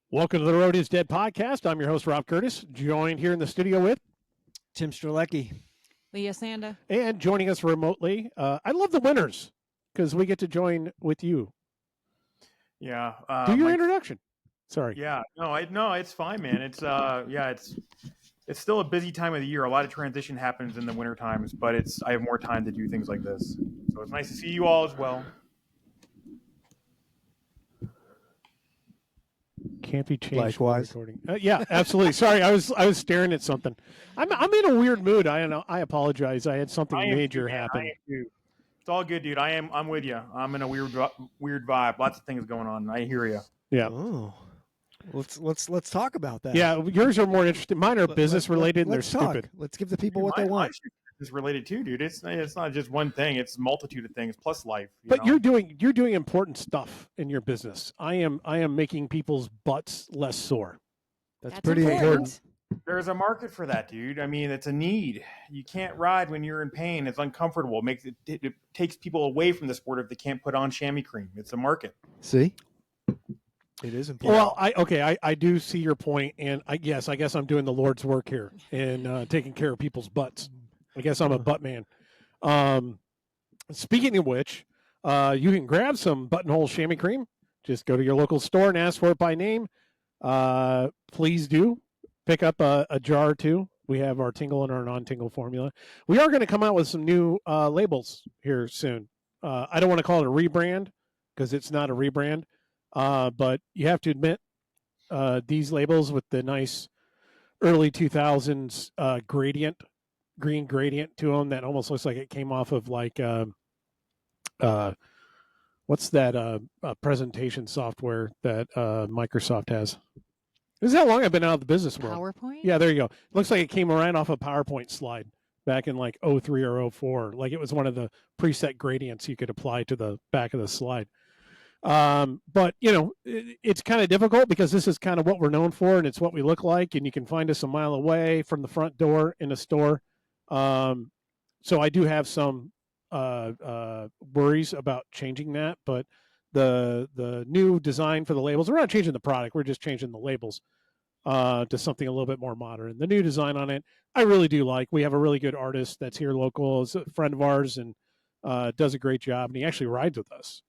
Welcome to the Road is Dead podcast. I'm your host, Rob Curtis, joined here in the studio with Tim Strelecki, Leah, Sanda, and joining us remotely. I love the winners because we get to join with you. Yeah. Do your introduction. Sorry. Yeah. No, it's fine, man. It's it's still a busy time of the year. A lot of transition happens in the winter times, but I have more time to do things like this. So it's nice to see you all as well. Can't be changed. Likewise. Yeah, absolutely. Sorry, I was staring at something. I'm in a weird mood. I don't know. I apologize. I had something major happen. It's all good, dude. I'm with you. I'm in a weird vibe. Lots of things going on. I hear you. Yeah. Oh, let's talk about that. Yeah, yours are more interesting. Mine are business related, and they're stupid. Let's give the people what they want. Is related too, dude. It's not just one thing. It's a multitude of things plus life. But you're doing important stuff in your business. I am making people's butts less sore. That's pretty important. There's a market for that, dude. I mean, it's a need. You can't ride when you're in pain. It's uncomfortable. It takes people away from the sport if they can't put on chamois cream. It's a market. See, it is important. Well, I do see your point, and I guess I'm doing the Lord's work here and taking care of people's butts. I guess I'm a butt man. Speaking of which, you can grab some buttonhole chamois cream. Just go to your local store and ask for it by name. Please do pick up a jar or two. We have our tingle and our non-tingle formula. We are going to come out with some new labels here soon. I don't want to call it a rebrand because it's not a rebrand. But you have to admit these labels with the nice early 2000s green gradient to them that almost looks like it came off of like what's that presentation software that Microsoft has? This is how long I've been out of the business world. PowerPoint? Yeah, there you go. It looks like it came right off a PowerPoint slide back in like 03 or 04. Like it was one of the preset gradients you could apply to the back of the slide. But it's kind of difficult because this is kind of what we're known for and it's what we look like, and you can find us a mile away from the front door in a store. So I do have some worries about changing that, but the new design for the labels, we're not changing the product, we're just changing the labels to something a little bit more modern. The new design on it, I really do like. We have a really good artist that's here local, is a friend of ours, and does a great job, and he actually rides with us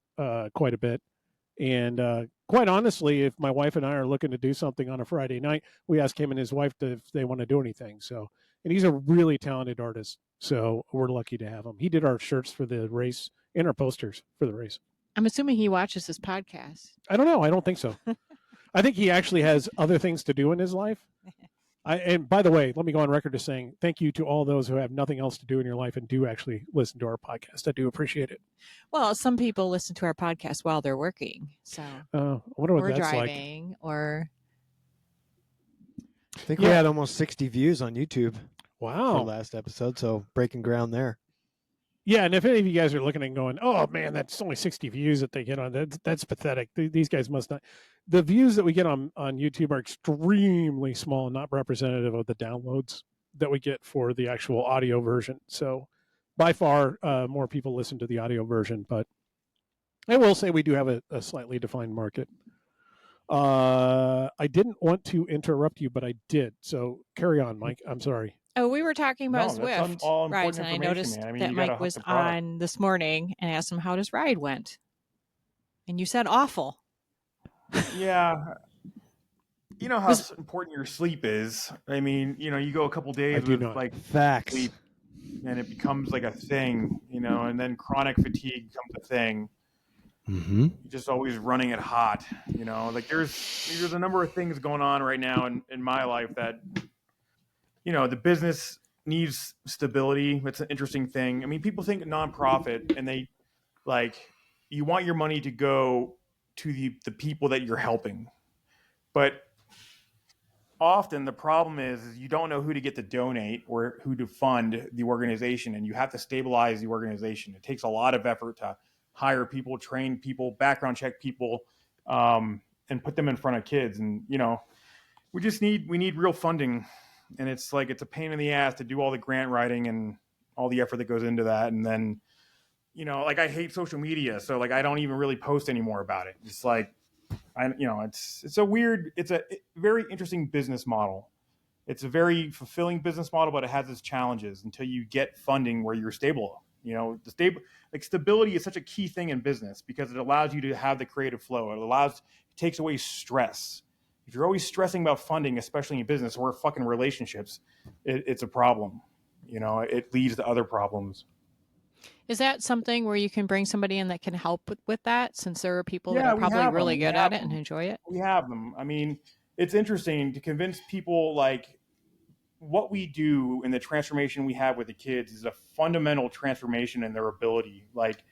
quite a bit. And quite honestly, if my wife and I are looking to do something on a Friday night, we ask him and his wife if they want to do anything. So, and he's a really talented artist, so we're lucky to have him. He did our shirts for the race and our posters for the race. I'm assuming he watches this podcast. I don't know. I don't think so. I think he actually has other things to do in his life. And by the way, let me go on record as saying thank you to all those who have nothing else to do in your life and do actually listen to our podcast. I do appreciate it. Well, some people listen to our podcast while they're working. So I wonder what or that's driving like. or I think we had almost 60 views on YouTube. Wow. For the last episode, so breaking ground there. Yeah, and if any of you guys are looking and going, oh man, that's only 60 views that they get on, that's pathetic. These guys must not. The views that we get on YouTube are extremely small, not representative of the downloads that we get for the actual audio version. So by far, more people listen to the audio version, but I will say we do have a slightly defined market. I didn't want to interrupt you, but I did. So carry on, Mike. I'm sorry. Oh, we were talking about No, that's Zwift all rides, important and I noticed information, man. I mean, that you gotta Mike hook was the product. on this morning and asked him how his ride went. And you said awful. Yeah. You know how important your sleep is. I mean, you go a couple days with like facts, sleep, and it becomes like a thing, and then chronic fatigue becomes a thing. Mm-hmm. You're just always running it hot, like there's a number of things going on right now in my life that, the business needs stability. It's an interesting thing. I mean, people think nonprofit and they you want your money to go to the people that you're helping. But often the problem is you don't know who to get to donate or who to fund the organization, and you have to stabilize the organization. It takes a lot of effort to hire people, train people, background check people, and put them in front of kids. And, we need real funding. And it's a pain in the ass to do all the grant writing and all the effort that goes into that. And then, I hate social media. So I don't even really post anymore about it. It's I it's a very interesting business model. It's a very fulfilling business model, but it has its challenges until you get funding where you're stable. Stability is such a key thing in business because it allows you to have the creative flow. It takes away stress. If you're always stressing about funding, especially in business or fucking relationships, it's a problem. It leads to other problems. Is that something where you can bring somebody in that can help with that, since there are people that are probably really good at it and enjoy it? We have them. I mean, it's interesting to convince people like what we do in the transformation we have with the kids is a fundamental transformation in their ability, like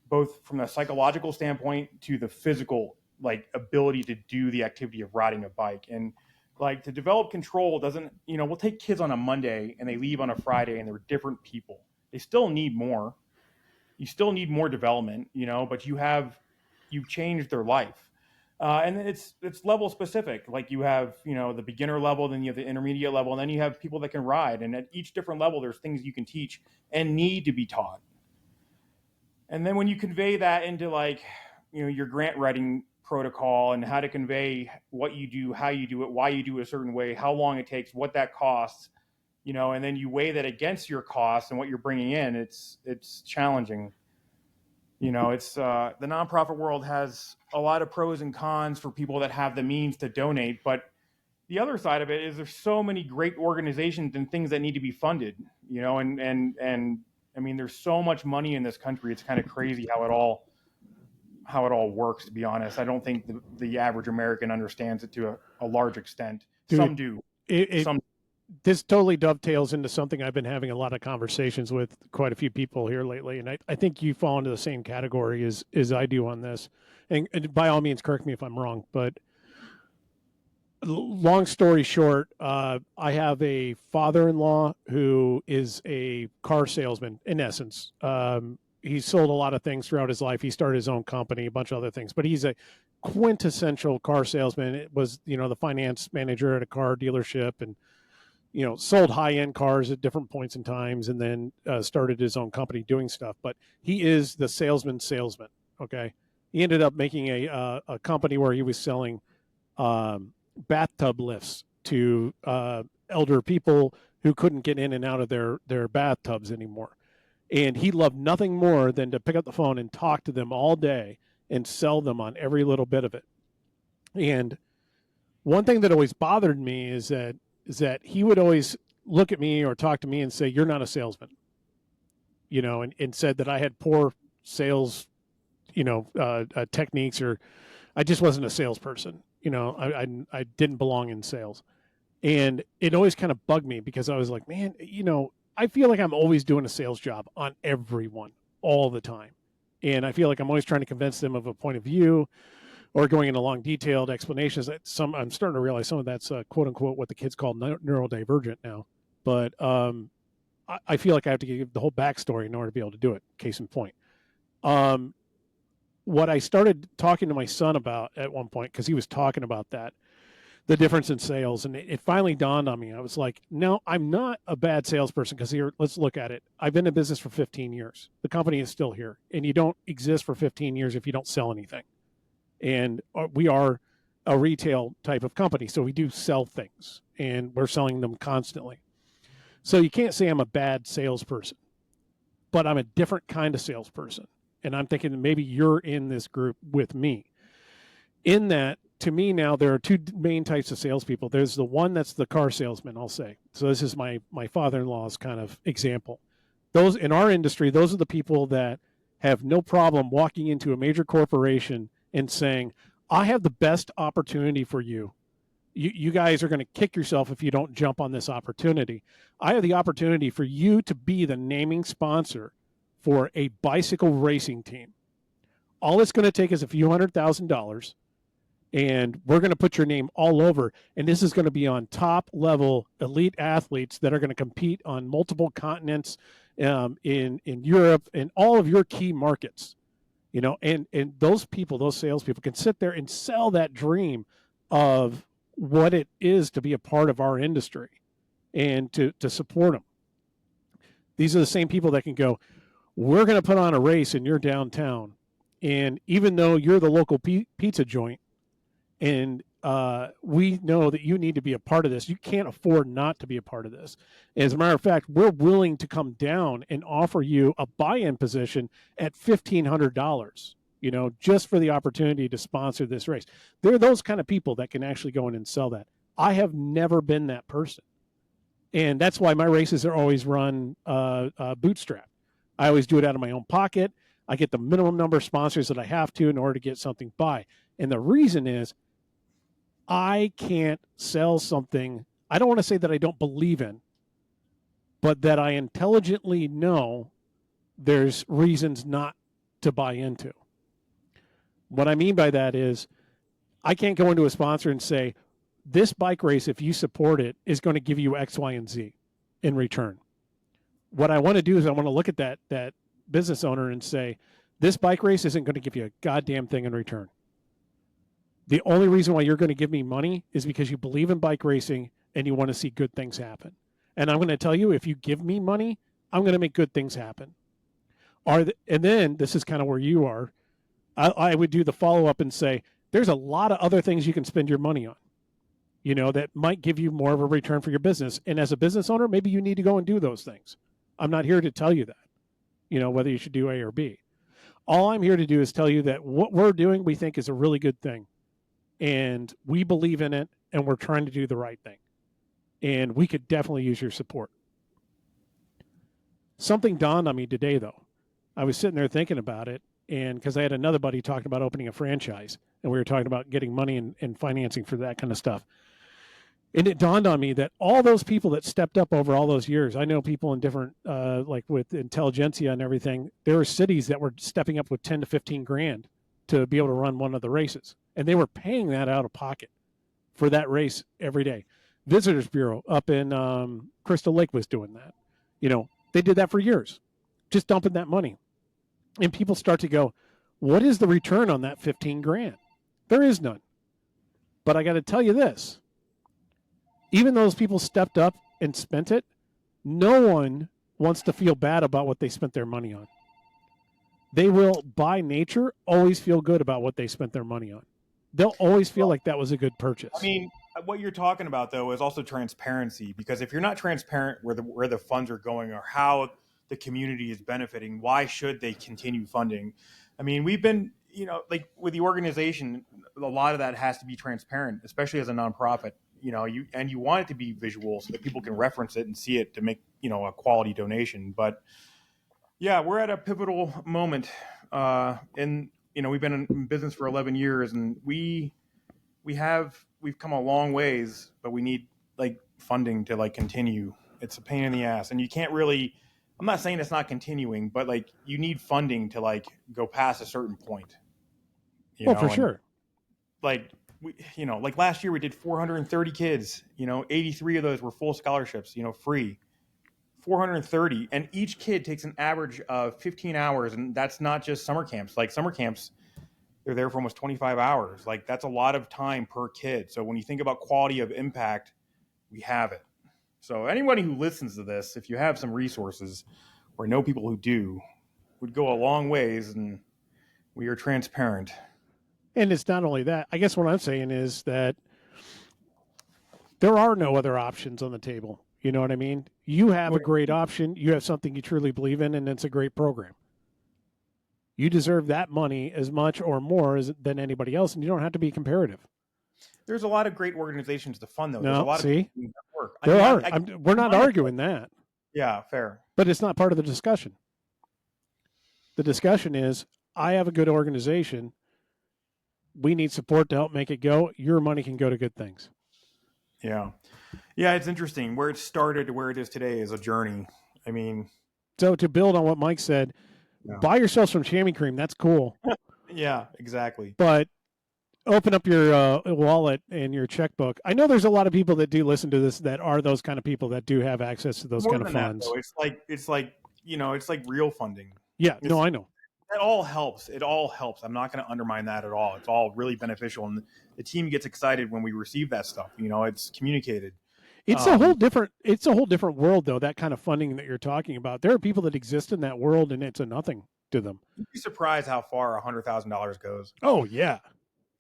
both from a psychological standpoint to the physical, like ability to do the activity of riding a bike. And like to develop control doesn't, we'll take kids on a Monday and they leave on a Friday and they're different people. They still need more. You still need more development, but you've changed their life. And it's level specific. Like you have, the beginner level, then you have the intermediate level, and then you have people that can ride. And at each different level, there's things you can teach and need to be taught. And then when you convey that into like, your grant writing protocol and how to convey what you do, how you do it, why you do it a certain way, how long it takes, what that costs, and then you weigh that against your costs and what you're bringing in, it's challenging. It's the nonprofit world has a lot of pros and cons for people that have the means to donate. But the other side of it is there's so many great organizations and things that need to be funded, and I mean, there's so much money in this country. It's kind of crazy how it all works, to be honest. I don't think the average American understands it to a large extent. Dude, some do. Some. This totally dovetails into something I've been having a lot of conversations with quite a few people here lately. And I think you fall into the same category as I do on this. And by all means, correct me if I'm wrong. But long story short, I have a father-in-law who is a car salesman, in essence. He sold a lot of things throughout his life. He started his own company, a bunch of other things. But he's a quintessential car salesman. It was, the finance manager at a car dealership and sold high-end cars at different points in times, and then started his own company doing stuff. But he is the salesman. Okay. He ended up making a company where he was selling bathtub lifts to elder people who couldn't get in and out of their bathtubs anymore. And he loved nothing more than to pick up the phone and talk to them all day and sell them on every little bit of it. And one thing that always bothered me is that he would always look at me or talk to me and say, "You're not a salesman," and said that I had poor sales, techniques, or I just wasn't a salesperson. I didn't belong in sales. And it always kind of bugged me because I was like, man, I feel like I'm always doing a sales job on everyone all the time. And I feel like I'm always trying to convince them of a point of view or going into long detailed explanations. I'm starting to realize some of that's quote unquote what the kids call neurodivergent now. But I feel like I have to give the whole backstory in order to be able to do it. Case in point. What I started talking to my son about at one point, because he was talking about that, the difference in sales, and it finally dawned on me. I was like, no, I'm not a bad salesperson, because here, let's look at it. I've been in business for 15 years. The company is still here, and you don't exist for 15 years if you don't sell anything. And we are a retail type of company, so we do sell things, and we're selling them constantly. So you can't say I'm a bad salesperson, but I'm a different kind of salesperson. And I'm thinking maybe you're in this group with me. In that, to me now, there are two main types of salespeople. There's the one that's the car salesman, I'll say. So this is my father-in-law's kind of example. Those in our industry, those are the people that have no problem walking into a major corporation and saying, I have the best opportunity for you. You guys are going to kick yourself if you don't jump on this opportunity. I have the opportunity for you to be the naming sponsor for a bicycle racing team. All it's going to take is a few $100,000, and we're going to put your name all over. And this is going to be on top level elite athletes that are going to compete on multiple continents, in Europe and all of your key markets. And those people, those salespeople, can sit there and sell that dream of what it is to be a part of our industry and to support them. These are the same people that can go, we're going to put on a race in your downtown. And even though you're the local pizza joint, And we know that you need to be a part of this. You can't afford not to be a part of this. As a matter of fact, we're willing to come down and offer you a buy-in position at $1,500, just for the opportunity to sponsor this race. There are those kind of people that can actually go in and sell that. I have never been that person. And that's why my races are always run bootstrap. I always do it out of my own pocket. I get the minimum number of sponsors that I have to in order to get something by. And the reason is I can't sell something I don't want to say that I don't believe in, but that I intelligently know there's reasons not to buy into. What I mean by that is I can't go into a sponsor and say, this bike race, if you support it, is going to give you X, Y, and Z in return. What I want to do is I want to look at that business owner and say, this bike race isn't going to give you a goddamn thing in return. The only reason why you're going to give me money is because you believe in bike racing and you want to see good things happen. And I'm going to tell you, if you give me money, I'm going to make good things happen. And then this is kind of where you are. I would do the follow-up and say, there's a lot of other things you can spend your money on, that might give you more of a return for your business. And as a business owner, maybe you need to go and do those things. I'm not here to tell you that, whether you should do A or B. All I'm here to do is tell you that what we're doing, we think is a really good thing. And we believe in it, and we're trying to do the right thing. And we could definitely use your support. Something dawned on me today, though. I was sitting there thinking about it, and because I had another buddy talking about opening a franchise, and we were talking about getting money and financing for that kind of stuff. And it dawned on me that all those people that stepped up over all those years, I know people in different, like with intelligentsia and everything, there were cities that were stepping up with 10 to 15 grand to be able to run one of the races. And they were paying that out of pocket for that race every day. Visitors Bureau up in Crystal Lake was doing that. They did that for years, just dumping that money. And people start to go, what is the return on that 15 grand? There is none. But I got to tell you this. Even those people stepped up and spent it, no one wants to feel bad about what they spent their money on. They will, by nature, always feel good about what they spent their money on. They'll always feel like that was a good purchase. I mean, what you're talking about, though, is also transparency. Because if you're not transparent where the funds are going or how the community is benefiting, why should they continue funding? I mean, we've been, like with the organization, a lot of that has to be transparent, especially as a nonprofit. You want it to be visual so that people can reference it and see it to make, a quality donation. But yeah, we're at a pivotal moment. We've been in business for 11 years and we've come a long ways, but we need funding to continue. It's a pain in the ass, and you can't really, I'm not saying it's not continuing, but you need funding to go past a certain point. For sure. Last year we did 430 kids, 83 of those were full scholarships, free. 430, and each kid takes an average of 15 hours, and that's not just summer camps. Summer camps, they're there for almost 25 hours. That's a lot of time per kid. So when you think about quality of impact, we have it. So anybody who listens to this, if you have some resources or know people who do, would go a long ways, and we are transparent. And it's not only that. I guess what I'm saying is that there are no other options on the table. You know what I mean? You have a great option. You have something you truly believe in, and it's a great program. You deserve that money as much or more than anybody else, and you don't have to be comparative. There's a lot of great organizations to fund those. No, There's a lot see? of people that work. There are. We're not arguing that. Yeah, fair. But it's not part of the discussion. The discussion is, I have a good organization. We need support to help make it go. Your money can go to good things. Yeah. Yeah, it's interesting. Where it started to where it is today is a journey. I mean, so to build on what Mike said, buy yourself some chamois cream. That's cool. Yeah, exactly. But open up your wallet and your checkbook. I know there's a lot of people that do listen to this that are those kind of people that do have access to those kind of funds. It's like real funding. Yeah, no, I know. It all helps. It all helps. I'm not going to undermine that at all. It's all really beneficial, and the team gets excited when we receive that stuff. It's communicated. It's a whole different world, though. That kind of funding that you're talking about. There are people that exist in that world, and it's a nothing to them. You'd be surprised how far $100,000 goes. Oh yeah,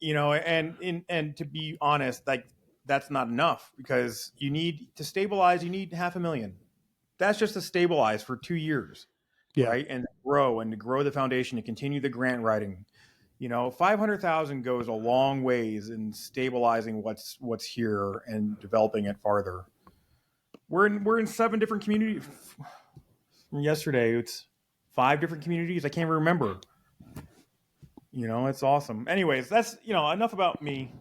you know, and to be honest, like that's not enough, because you need to stabilize. You need $500,000. That's just to stabilize for 2 years, Yeah. right? And to grow the foundation, to continue the grant writing. You know, 500,000 goes a long ways in stabilizing what's here and developing it farther. We're in 7 different communities. From yesterday, it's 5 different communities. I can't remember. You know, it's awesome. Anyways, that's, you know, enough about me.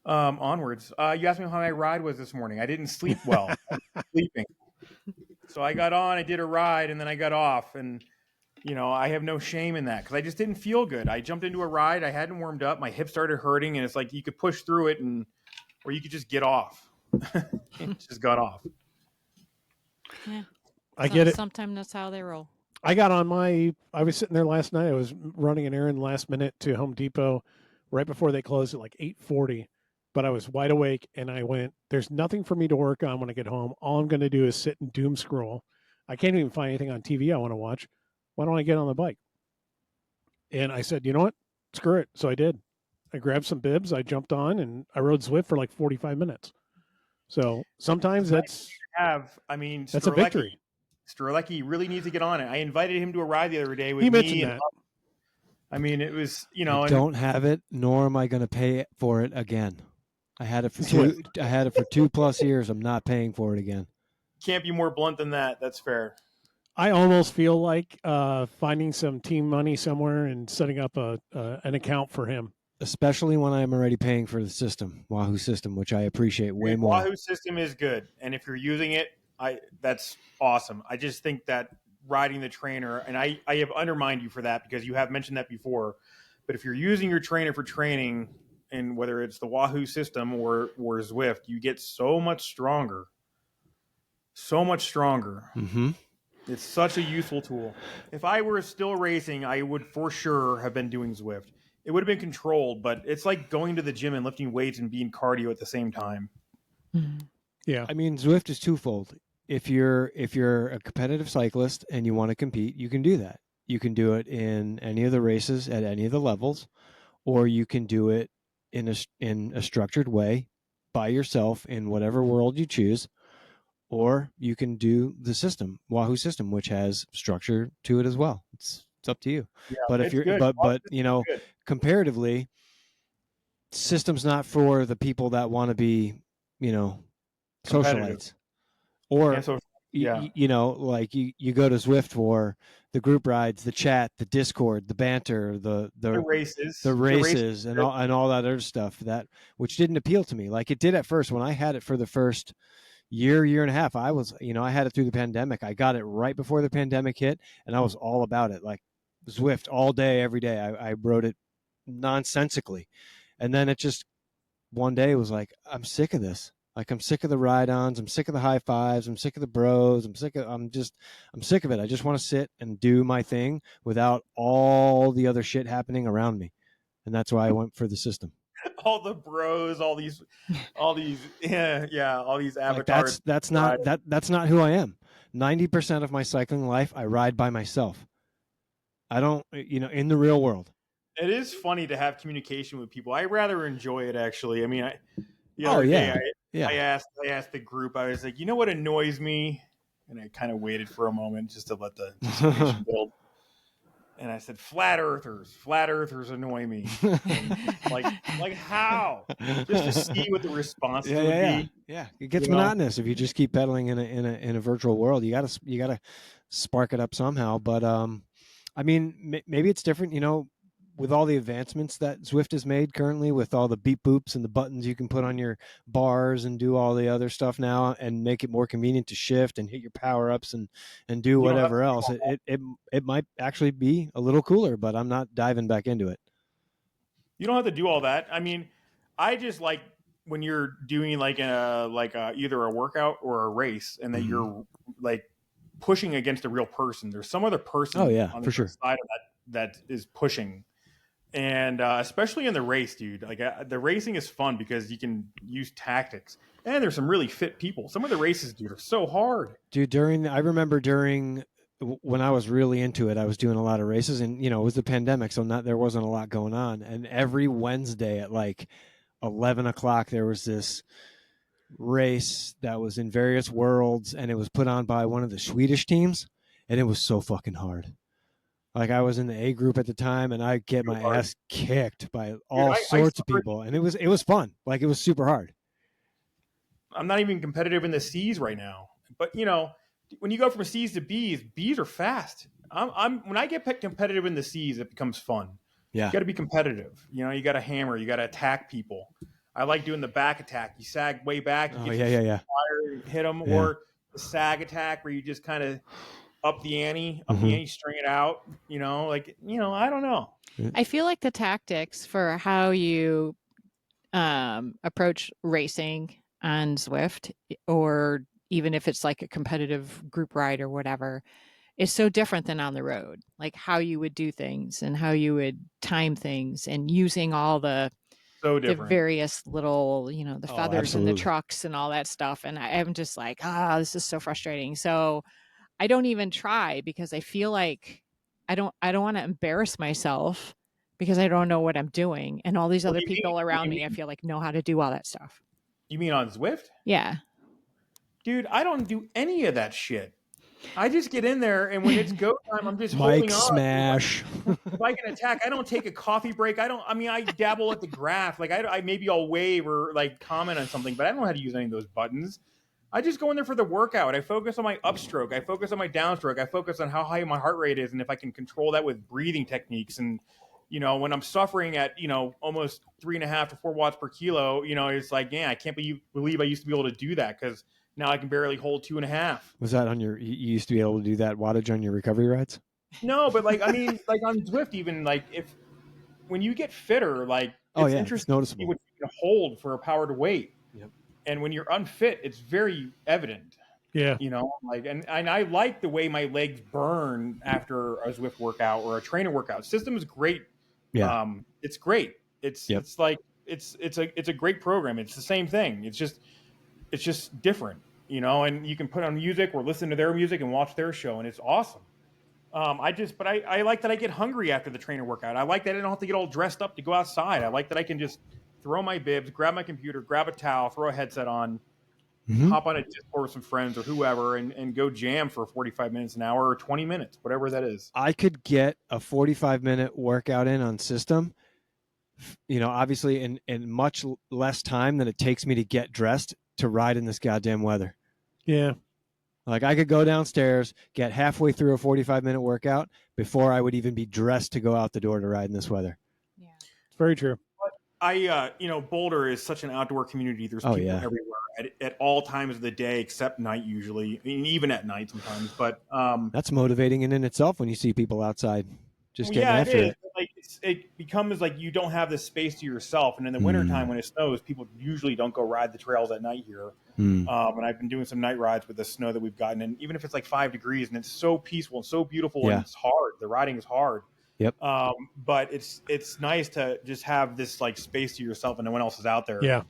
Onwards. You asked me how my ride was this morning. I didn't sleep well. I was sleeping. So I got on, I did a ride, and then I got off. And, you know, I have no shame in that because I just didn't feel good. I jumped into a ride. I hadn't warmed up. My hip started hurting. And it's like you could push through it, or you could just get off. Just got off. Yeah. I get it. Sometimes that's how they roll. I was sitting there last night. I was running an errand last minute to Home Depot right before they closed at like 8:40. But I was wide awake and I went, there's nothing for me to work on when I get home. All I'm going to do is sit and doom scroll. I can't even find anything on TV I want to watch. Why don't I get on the bike? And I said, you know what? Screw it. So I did. I grabbed some bibs. I jumped on and I rode Zwift for like 45 minutes. So sometimes that's a victory. Strelecki really needs to get on it. I invited him to a ride the other day with He me. mentioned that. I mean, it was, you know. I don't have it, nor am I going to pay for it again. I had it for 2+ years. I'm not paying for it again. Can't be more blunt than that. That's fair. I almost feel like finding some team money somewhere and setting up an account for him. Especially when I'm already paying for the system, Wahoo system, which I appreciate way more. Wahoo system is good. And if you're using it, that's awesome. I just think that riding the trainer, and I have undermined you for that because you have mentioned that before, but if you're using your trainer for training, and whether it's the Wahoo system or Zwift, you get so much stronger. Mm-hmm. It's such a useful tool. If I were still racing, I would for sure have been doing Zwift. It would have been controlled, but it's like going to the gym and lifting weights and being cardio at the same time. Yeah. I mean, Zwift is twofold. If you're a competitive cyclist and you want to compete, you can do that. You can do it in any of the races at any of the levels, or you can do it in a structured way by yourself in whatever world you choose, or you can do the system, Wahoo system, which has structure to it as well. It's up to you. Yeah, but if you're good. but you know, comparatively, system's not for the people that want to be, you know, socialites. Or you know, like you go to Zwift for the group rides, the chat, the Discord, the banter, the races, and all that other stuff, that which didn't appeal to me like it did at first. When I had it for the first year and a half, I had it through the pandemic. I got it right before the pandemic hit, and I was all about it, like Zwift all day, every day. I rode it nonsensically, and then it just one day was like, I'm sick of this. Like, I'm sick of the ride-ons. I'm sick of the high fives. I'm sick of the bros. I'm sick of it. I just want to sit and do my thing without all the other shit happening around me. And that's why I went for the system. All the bros, all these all these avatars. Like that's not who I am. 90% of my cycling life, I ride by myself. I don't, in the real world. It is funny to have communication with people. I rather enjoy it, actually. I mean, I asked the group, I was like, you know what annoys me? And I kind of waited for a moment just to let the situation build. And I said, flat earthers. Flat earthers annoy me. like how? Just to see what the response would be. Yeah, it gets monotonous if you just keep pedaling in a virtual world. You gotta spark it up somehow. But I mean, maybe it's different. With all the advancements that Zwift has made currently, with all the beep boops and the buttons you can put on your bars and do all the other stuff now and make it more convenient to shift and hit your power ups and do whatever else. It might actually be a little cooler, but I'm not diving back into it. You don't have to do all that. I mean, I just like when you're doing either a workout or a race and that you're like pushing against a real person. There's some other person on the side of that is pushing. And especially in the race, dude, like the racing is fun because you can use tactics, and there's some really fit people. Some of the races, dude, are so hard. Dude, I remember during when I was really into it, I was doing a lot of races, and it was the pandemic, so there wasn't a lot going on. And every Wednesday at like 11 o'clock, there was this race that was in various worlds, and it was put on by one of the Swedish teams, and it was so fucking hard. Like, I was in the A group at the time, and I get my ass kicked by all sorts of people, and it was fun. Like, it was super hard. I'm not even competitive in the C's right now, but when you go from C's to B's are fast. When I get competitive in the C's, it becomes fun. Yeah, you got to be competitive. You got to hammer. You got to attack people. I like doing the back attack. You sag way back. You hit them, or the sag attack where you just kind of up the ante, string it out. I don't know. I feel like the tactics for how you approach racing on Zwift, or even if it's like a competitive group ride or whatever, is so different than on the road. Like how you would do things and how you would time things, and using all the various little, the feathers and the trucks and all that stuff. And I'm just like, this is so frustrating. So I don't even try, because I feel like I don't want to embarrass myself, because I don't know what I'm doing. And all these other people around me, I feel like, know how to do all that stuff. You mean on Zwift? Yeah. Dude, I don't do any of that shit. I just get in there, and when it's go time, I'm just holding on. Smash. If I can attack, I don't take a coffee break. I dabble at the graph. Like maybe I'll wave or like comment on something, but I don't know how to use any of those buttons. I just go in there for the workout. I focus on my upstroke. I focus on my downstroke. I focus on how high my heart rate is, and if I can control that with breathing techniques. And when I'm suffering at almost 3.5 to 4 watts per kilo, it's like, I can't believe I used to be able to do that, because now I can barely hold 2.5. Was that on you used to be able to do that wattage on your recovery rides? No, but like on Zwift, even like when you get fitter, like it's interesting to see what you can hold for a power to weight. Yep. And when you're unfit, it's very evident. Yeah. And I like the way my legs burn after a Zwift workout or a trainer workout. System is great. Yeah. It's great. It's like it's a great program. It's the same thing. It's just different, and you can put on music or listen to their music and watch their show, and it's awesome. But I like that I get hungry after the trainer workout. I like that I don't have to get all dressed up to go outside. I like that I can just throw my bibs, grab my computer, grab a towel, throw a headset on, hop on a Discord with some friends or whoever, and go jam for 45 minutes, an hour, or 20 minutes, whatever that is. I could get a 45-minute workout in on system, obviously in much less time than it takes me to get dressed to ride in this goddamn weather. Yeah. Like, I could go downstairs, get halfway through a 45-minute workout before I would even be dressed to go out the door to ride in this weather. Yeah. It's very true. Boulder is such an outdoor community. There's people everywhere at all times of the day, except night usually. I mean, even at night sometimes. But that's motivating in itself when you see people outside just getting after it. Like it becomes like you don't have this space to yourself. And in the wintertime when it snows, people usually don't go ride the trails at night here. And I've been doing some night rides with the snow that we've gotten. And even if it's like 5 degrees and it's so peaceful and so beautiful and it's hard, the riding is hard. Yep. But it's nice to just have this like space to yourself and no one else is out there. Yeah.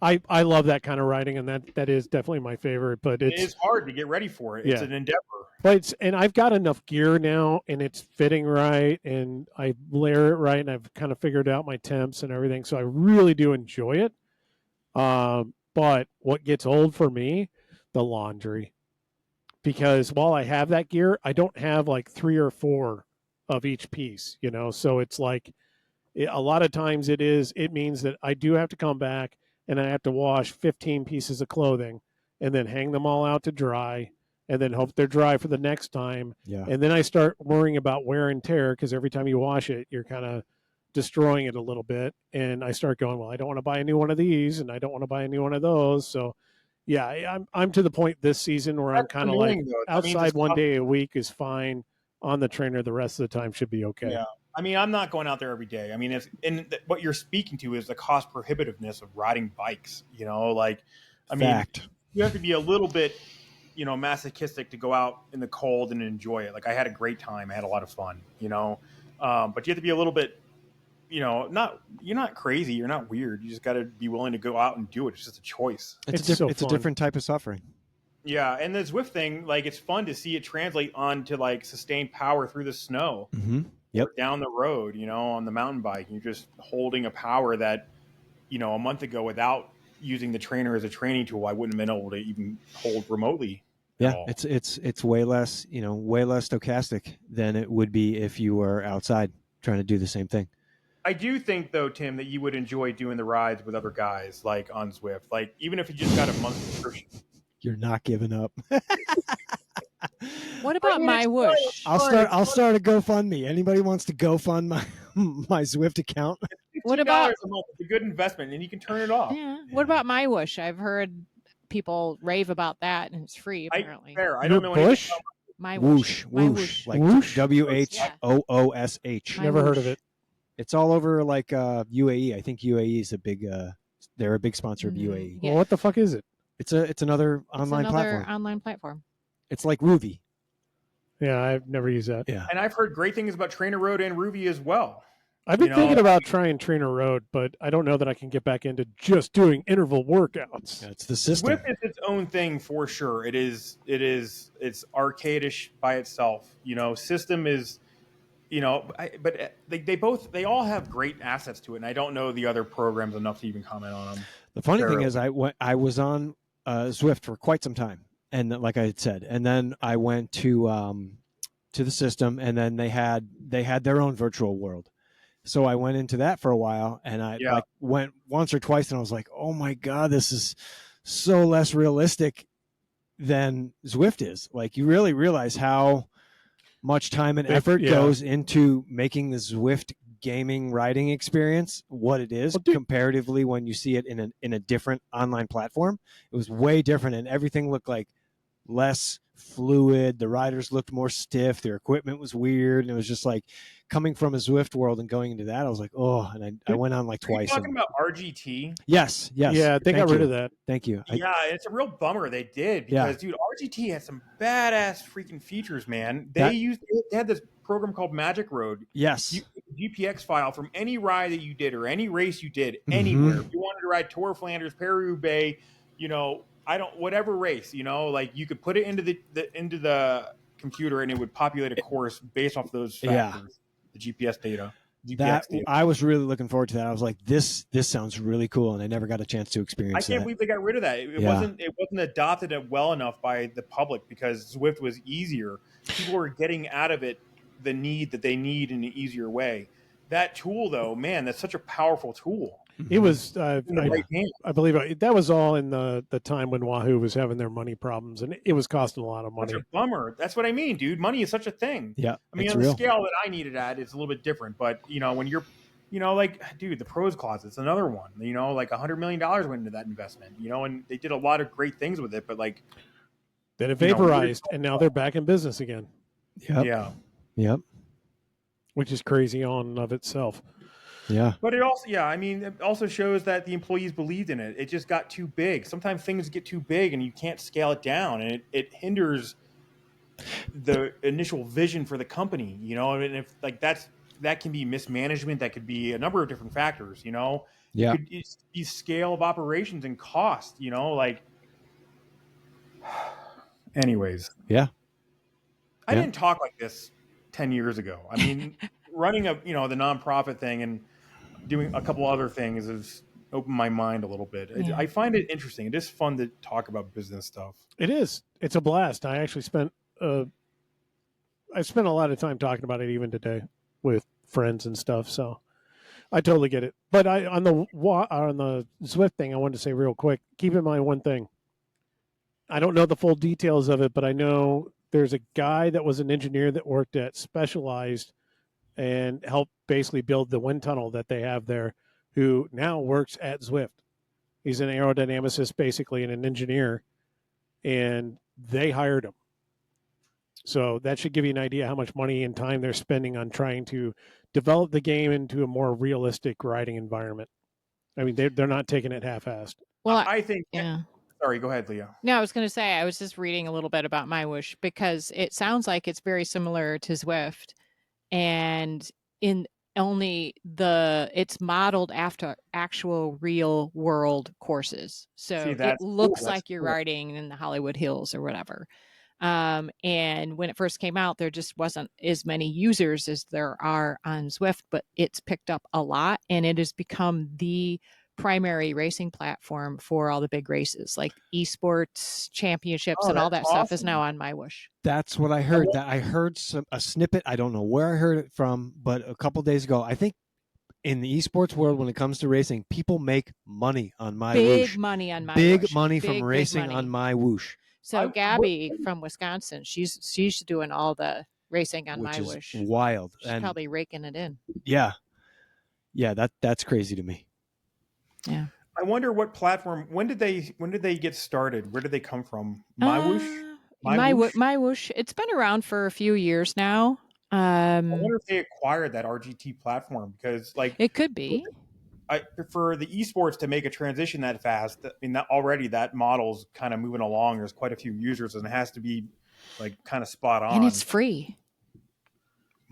I love that kind of riding, and that is definitely my favorite, but it is hard to get ready for it. It's an endeavor. But and I've got enough gear now, and it's fitting right, and I layer it right, and I've kind of figured out my temps and everything, so I really do enjoy it. But what gets old for me, the laundry. Because while I have that gear, I don't have like 3 or 4 of each piece, so it's like a lot of times it means that I do have to come back and I have to wash 15 pieces of clothing and then hang them all out to dry and then hope they're dry for the next time. Yeah. And then I start worrying about wear and tear, because every time you wash it, you're kind of destroying it a little bit. And I start going, well, I don't want to buy a new one of these and I don't want to buy a new one of those. So yeah, I'm to the point this season where I'm kind of like outside one day a week is fine. On the trainer, the rest of the time should be okay. Yeah. I mean, I'm not going out there every day. I mean, what you're speaking to is the cost prohibitiveness of riding bikes, you mean, you have to be a little bit, masochistic to go out in the cold and enjoy it. Like, I had a great time. I had a lot of fun, but you have to be a little bit, you're not crazy. You're not weird. You just got to be willing to go out and do it. It's just a choice. It's a different type of suffering. Yeah, and the Zwift thing, like it's fun to see it translate onto like sustained power through the snow. Yep. Or down the road, on the mountain bike. You're just holding a power that, a month ago without using the trainer as a training tool, I wouldn't have been able to even hold remotely. Yeah, it's way less, way less stochastic than it would be if you were outside trying to do the same thing. I do think, though, Tim, that you would enjoy doing the rides with other guys, like on Zwift. Like, even if you just got a month subscription. You're not giving up. What about my whoosh? I'll start a GoFundMe. Anybody wants to GoFund my Zwift account? What about a month? It's a good investment, and you can turn it off. Yeah. What about my whoosh? I've heard people rave about that, and it's free apparently. I don't know Bush? My whoosh, whoosh, like whoosh? WHOOSH. My Never heard whoosh. of it. It's all over like UAE. I think UAE is a big. They're a big sponsor of UAE. Yeah. Well, what the fuck is it? It's another online platform. Online platform. It's like Ruby. Yeah, I've never used that. Yeah. And I've heard great things about Trainer Road and Ruby as well. I've been thinking about trying Trainer Road, but I don't know that I can get back into just doing interval workouts. That's the system. Zwift is its own thing for sure. It's arcadish by itself. System is, but they all have great assets to it, and I don't know the other programs enough to even comment on them. The funny thing is, I was on Zwift for quite some time, and like I had said, and then I went to the system, and then they had their own virtual world. So I went into that for a while, and I went once or twice, and I was like, "Oh my god, this is so less realistic than Zwift is." Like, you really realize how much time and effort goes into making the Zwift gaming riding experience what it is comparatively when you see it in a different online platform. It was way different, and everything looked like less fluid. The riders looked more stiff. Their equipment was weird, and it was just like coming from a Zwift world and going into that. I was like, oh, and I went on like twice. Are you talking about RGT? Yes. Yeah, they got rid of that. Thank you. Yeah, it's a real bummer they did because, dude, RGT had some badass freaking features, man. They had this program called Magic Road. Yes. GPX file from any ride that you did or any race you did anywhere. If you wanted to ride Tour of Flanders, Paris-Roubaix, whatever race, like you could put it into the computer and it would populate a course based off those factors, the GPS data. I was really looking forward to that. I was like, this sounds really cool, and I never got a chance to experience that. I can't believe they got rid of that. It wasn't adopted well enough by the public because Zwift was easier. People were getting out of it the need that they need in an easier way. That tool, though, man, that's such a powerful tool. It was, I believe that was all in the time when Wahoo was having their money problems, and it was costing a lot of money. That's a bummer. That's what I mean, dude. Money is such a thing. Yeah. I mean, on the scale that I need it at, it's a little bit different. But, when you're, like, dude, the pros closet's another one. Like $100 million went into that investment, and they did a lot of great things with it. But, like, then it vaporized, and now they're back in business again. Yep. Yeah. Yep. Which is crazy on and of itself. Yeah. But it also shows that the employees believed in it. It just got too big. Sometimes things get too big and you can't scale it down, and it hinders the initial vision for the company, and if like that can be mismanagement, that could be a number of different factors, Yeah. It could be scale of operations and cost, like anyways. Yeah. I didn't talk like this 10 years ago. I mean, running the nonprofit thing and doing a couple other things has opened my mind a little bit. Yeah. I find it interesting. It is fun to talk about business stuff. It is. It's a blast. I actually spent a lot of time talking about it even today with friends and stuff. So I totally get it. But on the Zwift thing, I wanted to say real quick, keep in mind one thing. I don't know the full details of it, but I know there's a guy that was an engineer that worked at Specialized and helped basically build the wind tunnel that they have there, who now works at Zwift. He's an aerodynamicist basically and an engineer, and they hired him. So that should give you an idea how much money and time they're spending on trying to develop the game into a more realistic riding environment. I mean, they're not taking it half-assed. Well, I think. Yeah. Sorry, go ahead, Leah. No, I was going to say, I was just reading a little bit about my whoosh because it sounds like it's very similar to Zwift. And only it's modeled after actual real world courses. So it that's looks cool. like you're riding in the Hollywood Hills or whatever. And when it first came out, there just wasn't as many users as there are on Zwift, but it's picked up a lot, and it has become the primary racing platform for all the big races, like esports championships and all that stuff is now on MyWhoosh. That's what I heard. That I heard a snippet. I don't know where I heard it from, but a couple days ago, I think in the esports world, when it comes to racing, people make money on MyWhoosh. Big money on MyWhoosh. Big money from racing on MyWhoosh. So Gabby from Wisconsin, she's doing all the racing on MyWhoosh. Is wild. She's probably raking it in. Yeah. That's crazy to me. Yeah. I wonder what platform. When did they get started? Where did they come from? MyWhoosh. MyWhoosh. It's been around for a few years now. I wonder if they acquired that RGT platform, because it could be. For the esports to make a transition that fast. I mean, that model's kind of moving along. There's quite a few users, and it has to be kind of spot on. And it's free.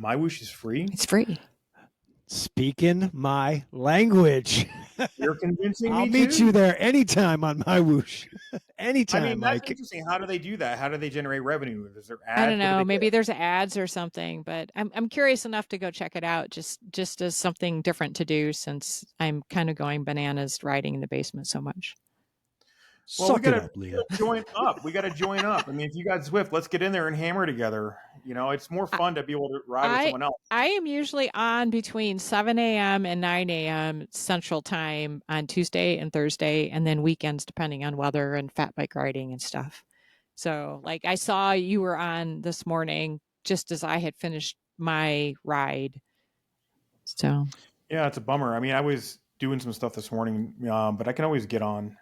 MyWhoosh is free. It's free. Speaking my language. You're convincing me. I'll meet you there anytime on MyWhoosh. Anytime. I mean, that's interesting. How do they do that? How do they generate revenue? Is there ads? I don't know. Maybe there's ads or something, but I'm curious enough to go check it out just as something different to do, since I'm kind of going bananas riding in the basement so much. Well, we gotta join up. We got to join up. I mean, if you got Zwift, let's get in there and hammer together. It's more fun to be able to ride with someone else. I am usually on between 7 a.m. and 9 a.m. Central Time on Tuesday and Thursday, and then weekends, depending on weather and fat bike riding and stuff. So, I saw you were on this morning just as I had finished my ride. So, yeah, it's a bummer. I mean, I was doing some stuff this morning, but I can always get on.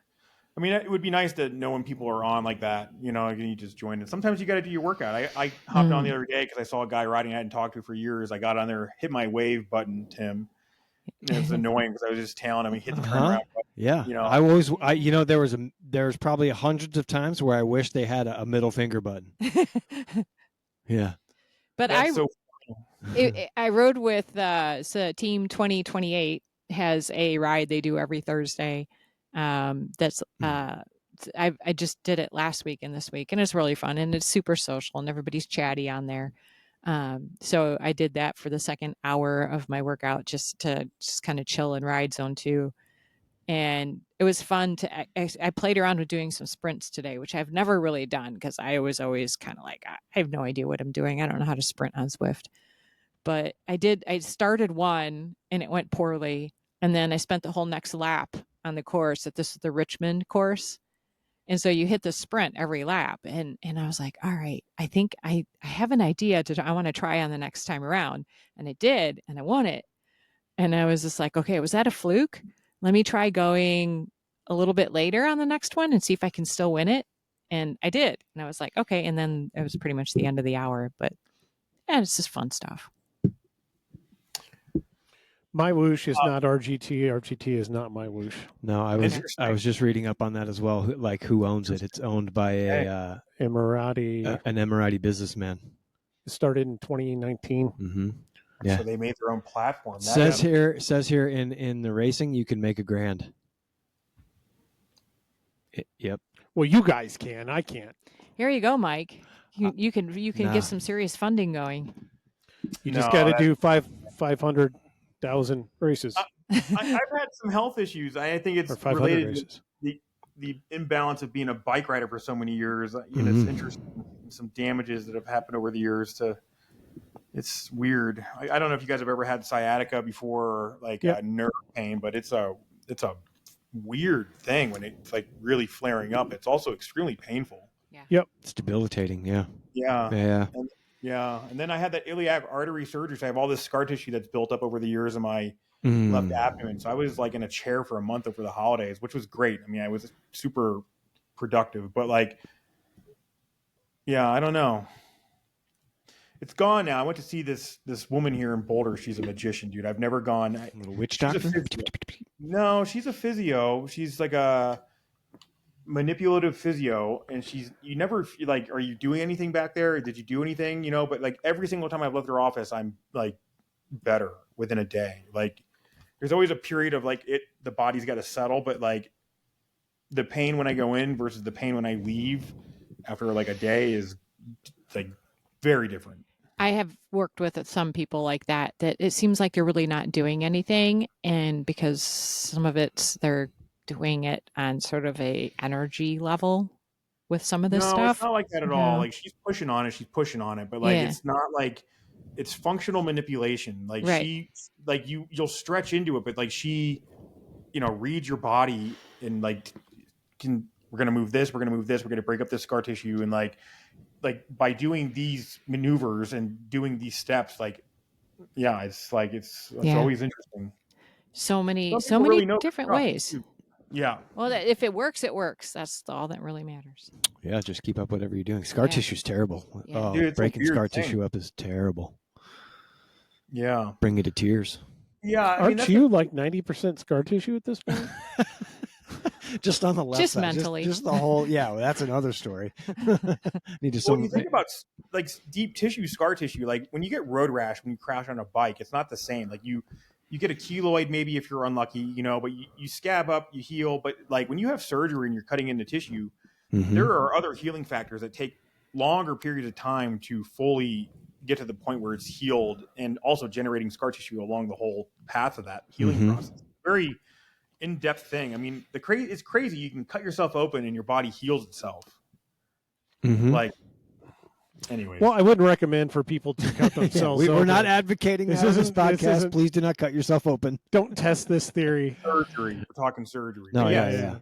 I mean, it would be nice to know when people are on like that, you just join it. Sometimes you got to do your workout. I hopped on the other day because I saw a guy riding I hadn't talked to for years. I got on there, hit my wave button, Tim. And it was annoying because I was just tailing him. He hit the turnaround button. Yeah. There's probably hundreds of times where I wish they had a middle finger button. Yeah. But I rode with Team 2028 has a ride they do every Thursday. I just did it last week and this week, and it's really fun, and it's super social, and everybody's chatty on there. So I did that for the second hour of my workout, just kind of chill and ride zone 2. And it was fun I played around with doing some sprints today, which I've never really done, because I was always kind of I have no idea what I'm doing. I don't know how to sprint on Zwift, but I started one and it went poorly. And then I spent the whole next lap on the course. This is the Richmond course. And so you hit the sprint every lap. And I was like, all right, I think I have an idea I want to try on the next time around. And I did, and I won it. And I was just like, okay, was that a fluke? Let me try going a little bit later on the next one and see if I can still win it. And I did. And I was like, okay. And then it was pretty much the end of the hour, but yeah, it's just fun stuff. MyWhoosh is not RGT. RGT is not MyWhoosh. No, I was just reading up on that as well. Who owns it? It's owned by an Emirati businessman. It started in 2019. Mm-hmm. Yeah. So they made their own platform. Says here in the racing, you can make $1,000. Yep. Well, you guys can. I can't. Here you go, Mike. You can get some serious funding going. You just got to do 500,000 races. I've had some health issues. I think it's related to the imbalance of being a bike rider for so many years. It's interesting. Some damages that have happened over the years it's weird. I don't know if you guys have ever had sciatica before, or nerve pain, but it's a weird thing when it's really flaring up. It's also extremely painful. Yeah. Yep. It's debilitating. Yeah. Yeah. And then I had that iliac artery surgery. So I have all this scar tissue that's built up over the years in my left abdomen. So I was in a chair for a month over the holidays, which was great. I mean, I was super productive, but I don't know. It's gone now. I went to see this woman here in Boulder. She's a magician, dude. I've never gone. A little witch doctor? No, she's a physio. She's a manipulative physio, and you never are you doing anything back there? Did you do anything? But every single time I've left her office, I'm better. within a day. Like there's always a period of like the body's got to settle, but like the pain when I go in versus the pain when I leave after like a day is like very different. I have worked with some people like that it seems like you're really not doing anything, and because some of it's they're doing it on sort of a energy level with some of this No, stuff. it's not like that at all. Like she's pushing on it, but like it's not like it's functional manipulation. Like she like you'll stretch into it, but like she, you know, reads your body and like we're gonna move this, we're gonna break up this scar tissue, and like by doing these maneuvers and doing these steps, like yeah, it's always interesting. So many really different ways. Yeah. Well, if it works, it works. That's all that really matters. Yeah, just keep up whatever you're doing. Scar tissue's terrible. Yeah. Oh, Dude, breaking scar tissue up is terrible. Yeah. Bring you to tears. Yeah. Aren't you like 90% scar tissue at this point? Just on the left just side. Mentally. Just the whole, yeah, well, that's another story. Need to Well, you think about like deep tissue, scar tissue, like when you get road rash, when you crash on a bike, it's not the same. Like you get a keloid maybe if you're unlucky, you know, but you scab up, you heal. But like when you have surgery and you're cutting into tissue, there are other healing factors that take longer periods of time to fully get to the point where it's healed, and also generating scar tissue along the whole path of that healing process. Very in-depth thing. I mean, it's crazy. You can cut yourself open and your body heals itself. Like, anyways. Well, I wouldn't recommend for people to cut themselves we're open. not advocating this on this podcast. Please do not cut yourself open. Don't test this theory. Surgery. We're talking surgery. No, yeah.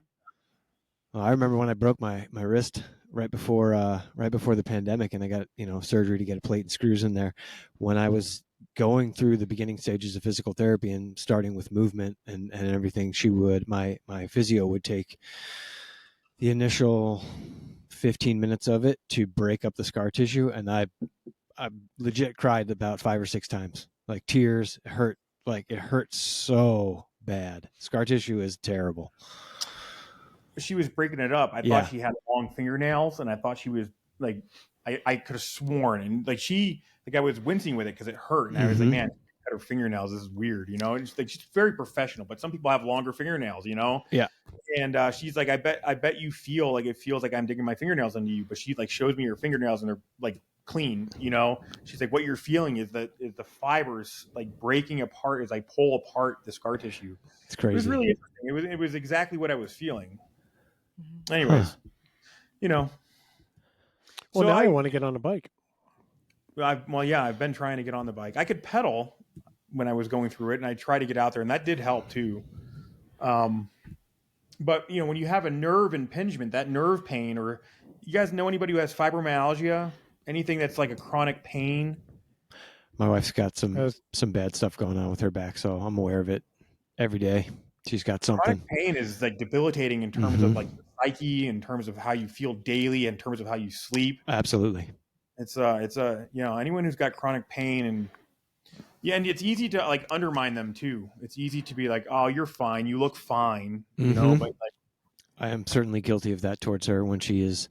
Well, I remember when I broke my wrist right before the pandemic, and I got surgery to get a plate and screws in there. When I was going through the beginning stages of physical therapy and starting with movement and everything, my physio would take the initial 15 minutes of it to break up the scar tissue, and I legit cried about 5 or 6 times, like tears. It hurts so bad. Scar tissue is terrible. She was breaking it up. I thought she had long fingernails, and I thought she was like, I could have sworn, and like I was wincing with it because it hurt, and I was like, man, cut her fingernails. This is weird, you know. And she's very professional, but some people have longer fingernails, you know. Yeah. And she's like, I bet you feel like it feels like I'm digging my fingernails into you, but she like shows me her fingernails and they're like clean, you know. She's like, what you're feeling is the fibers like breaking apart as I pull apart the scar tissue. It's crazy. It was really interesting. It was exactly what I was feeling. Anyways, you know. Well, so now I want to get on a bike. I've been trying to get on the bike. I could pedal when I was going through it, and I tried to get out there, and that did help too. But you know, when you have a nerve impingement, that nerve pain, or you guys know anybody who has fibromyalgia, anything that's like a chronic pain? My wife's got some bad stuff going on with her back, so I'm aware of it every day. She's got something. Chronic pain is like debilitating in terms of like the psyche, in terms of how you feel daily, in terms of how you sleep. Absolutely. It's anyone who's got chronic pain, and it's easy to like undermine them too. It's easy to be like, oh, you're fine, you look fine, you know. But like, I am certainly guilty of that towards her when she is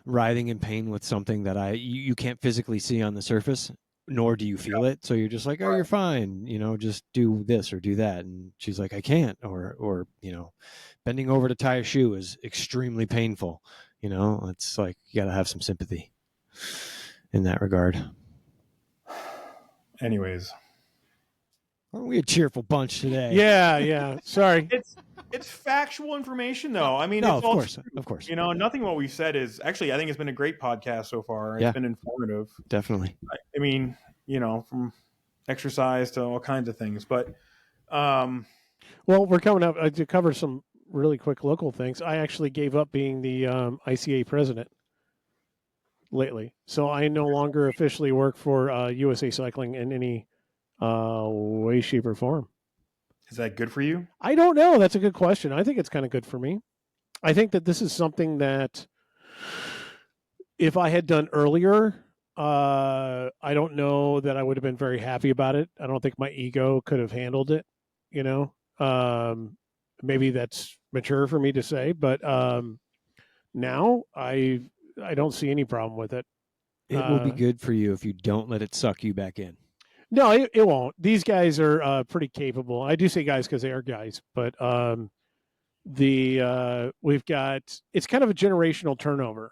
writhing in pain with something that you can't physically see on the surface, nor do you feel it. So you're just like, oh, you're fine, you know, just do this or do that. And she's like, I can't, or you know, bending over to tie a shoe is extremely painful. You know, it's like you got to have some sympathy in that regard. Anyways, aren't we a cheerful bunch today? Yeah. Sorry. It's factual information, though. I mean, no, it's of course. You know, nothing what we've said is actually. I think it's been a great podcast so far. It's been informative. Definitely. I mean, you know, from exercise to all kinds of things. But, well, we're coming up to cover some really quick local things. I actually gave up being the ICA president lately, so I no longer officially work for USA Cycling in any way, shape, or form. Is that good for you? I don't know. That's a good question. I think it's kind of good for me. I think that this is something that if I had done earlier, I don't know that I would have been very happy about it. I don't think my ego could have handled it, you know. Maybe that's mature for me to say, but now I don't see any problem with it. It will be good for you if you don't let it suck you back in. No, it won't. These guys are pretty capable. I do say guys because they are guys, but we've got, it's kind of a generational turnover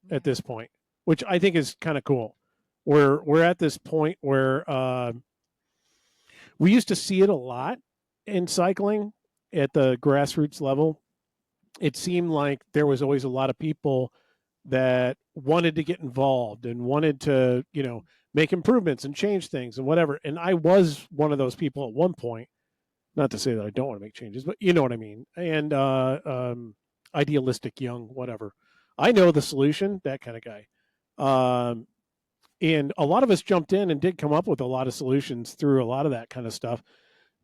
at this point, which I think is kind of cool. We're at this point where we used to see it a lot in cycling at the grassroots level. It seemed like there was always a lot of people that wanted to get involved and wanted to, make improvements and change things and whatever. And I was one of those people at one point. Not to say that I don't want to make changes, but you know what I mean. And idealistic, young, whatever. I know the solution, that kind of guy. And a lot of us jumped in and did come up with a lot of solutions through a lot of that kind of stuff.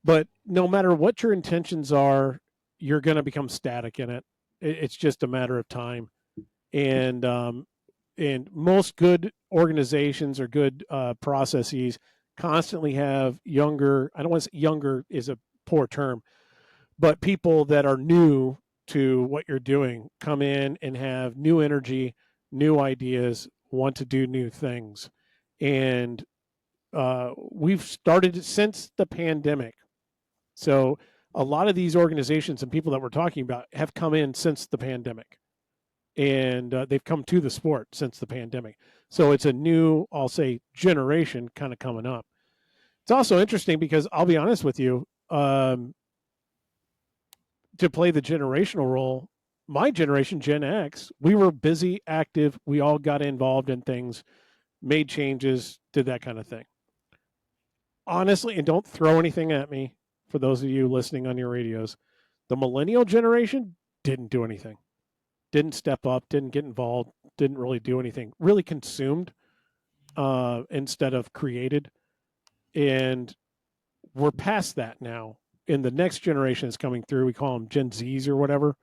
But no matter what your intentions are, you're going to become static in it. It's just a matter of time. And most good organizations or good processes constantly have younger, I don't want to say younger is a poor term, but people that are new to what you're doing come in and have new energy, new ideas, want to do new things. And we've started since the pandemic. So a lot of these organizations and people that we're talking about have come in since the pandemic. And they've come to the sport since the pandemic. So it's a new, I'll say, generation kind of coming up. It's also interesting because I'll be honest with you, to play the generational role, my generation, Gen X, we were busy, active. We all got involved in things, made changes, did that kind of thing. Honestly, and don't throw anything at me for those of you listening on your radios, the millennial generation didn't do anything. Didn't step up, didn't get involved, didn't really do anything, really consumed instead of created. And we're past that now. And the next generation is coming through. We call them Gen Zs or whatever.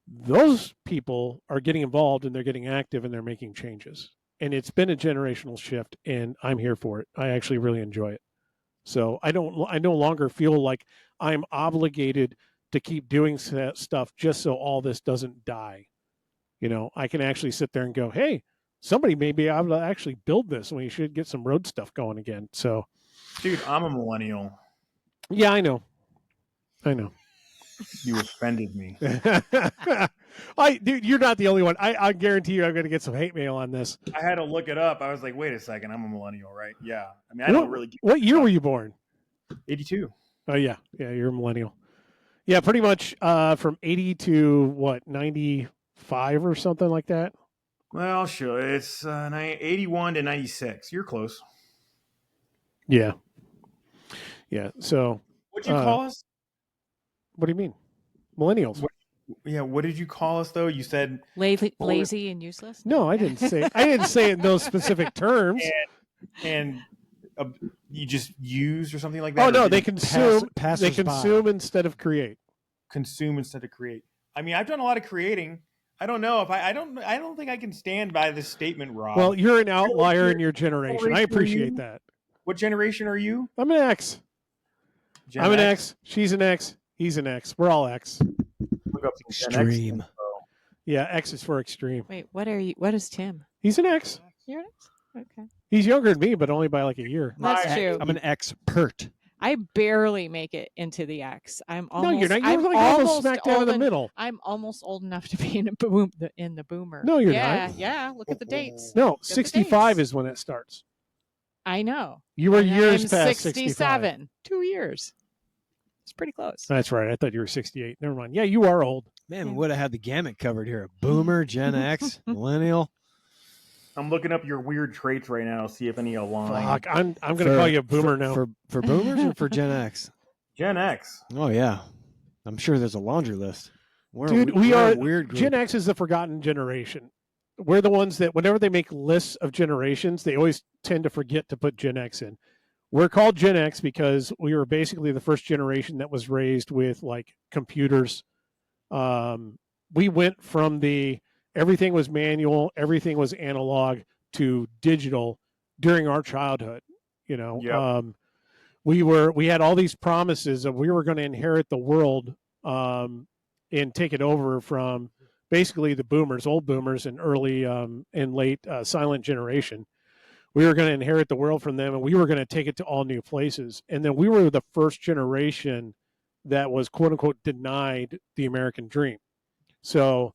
Those people are getting involved and they're getting active and they're making changes. And it's been a generational shift and I'm here for it. I actually really enjoy it. So I no longer feel like I'm obligated to keep doing stuff just so all this doesn't die. I can actually sit there and go, hey, somebody may be able to actually build this and we should get some road stuff going again. So, dude, I'm a millennial. Yeah, I know. You offended me. Dude, you're not the only one. I guarantee you I'm going to get some hate mail on this. I had to look it up. I was like, wait a second, I'm a millennial, right? Yeah. I mean, I don't really. What year were you born? 82. Oh, yeah. Yeah, you're a millennial. Yeah, pretty much from 80 to what, 95 or something like that? Well, sure. It's 81 to 96. You're close. Yeah. Yeah, so. What'd you call us? What do you mean? Millennials. What did you call us, though? You said lazy and useless? No, I didn't say it in those specific terms. And you just use or something like that? Oh, no, they consume. They consume by. Instead of create. Consume instead of create. I mean, I've done a lot of creating. I don't know if I don't think I can stand by this statement, Rob. Well, you're an outlier in your generation. I appreciate that. What generation are you? I'm an X. I'm an X. She's an X. He's an X. We're all X. Look up Extreme. Yeah, X is for extreme. Wait, what are you? What is Tim? He's an X. You're an X? Okay. He's younger than me, but only by like a year. That's true. I'm an expert. I barely make it into the X. I'm almost. No, you're not. You're like almost smack down in the middle. I'm almost old enough to be in the boomer. No, you're not. Yeah. Look at the dates. No, 65 is when it starts. I know. You were And years I'm past 67. 65. 2 years. It's pretty close. That's right. I thought you were 68. Never mind. Yeah, you are old. Man, we would have had the gamut covered here. A boomer, Gen X, millennial. I'm looking up your weird traits right now to see if any align. Fuck, I'm going to call you a boomer now. For boomers or for Gen X? Gen X. Oh, yeah. I'm sure there's a laundry list. Dude, we are a weird group. Gen X is the forgotten generation. We're the ones that whenever they make lists of generations, they always tend to forget to put Gen X in. We're called Gen X because we were basically the first generation that was raised with like computers. We went from everything was manual, everything was analog to digital during our childhood. Yep. We had all these promises of we were going to inherit the world and take it over from basically the boomers, old boomers, and early and late silent generation. we were going to inherit the world from them, and we were going to take it to all new places. And then we were the first generation that was quote unquote denied the American dream. So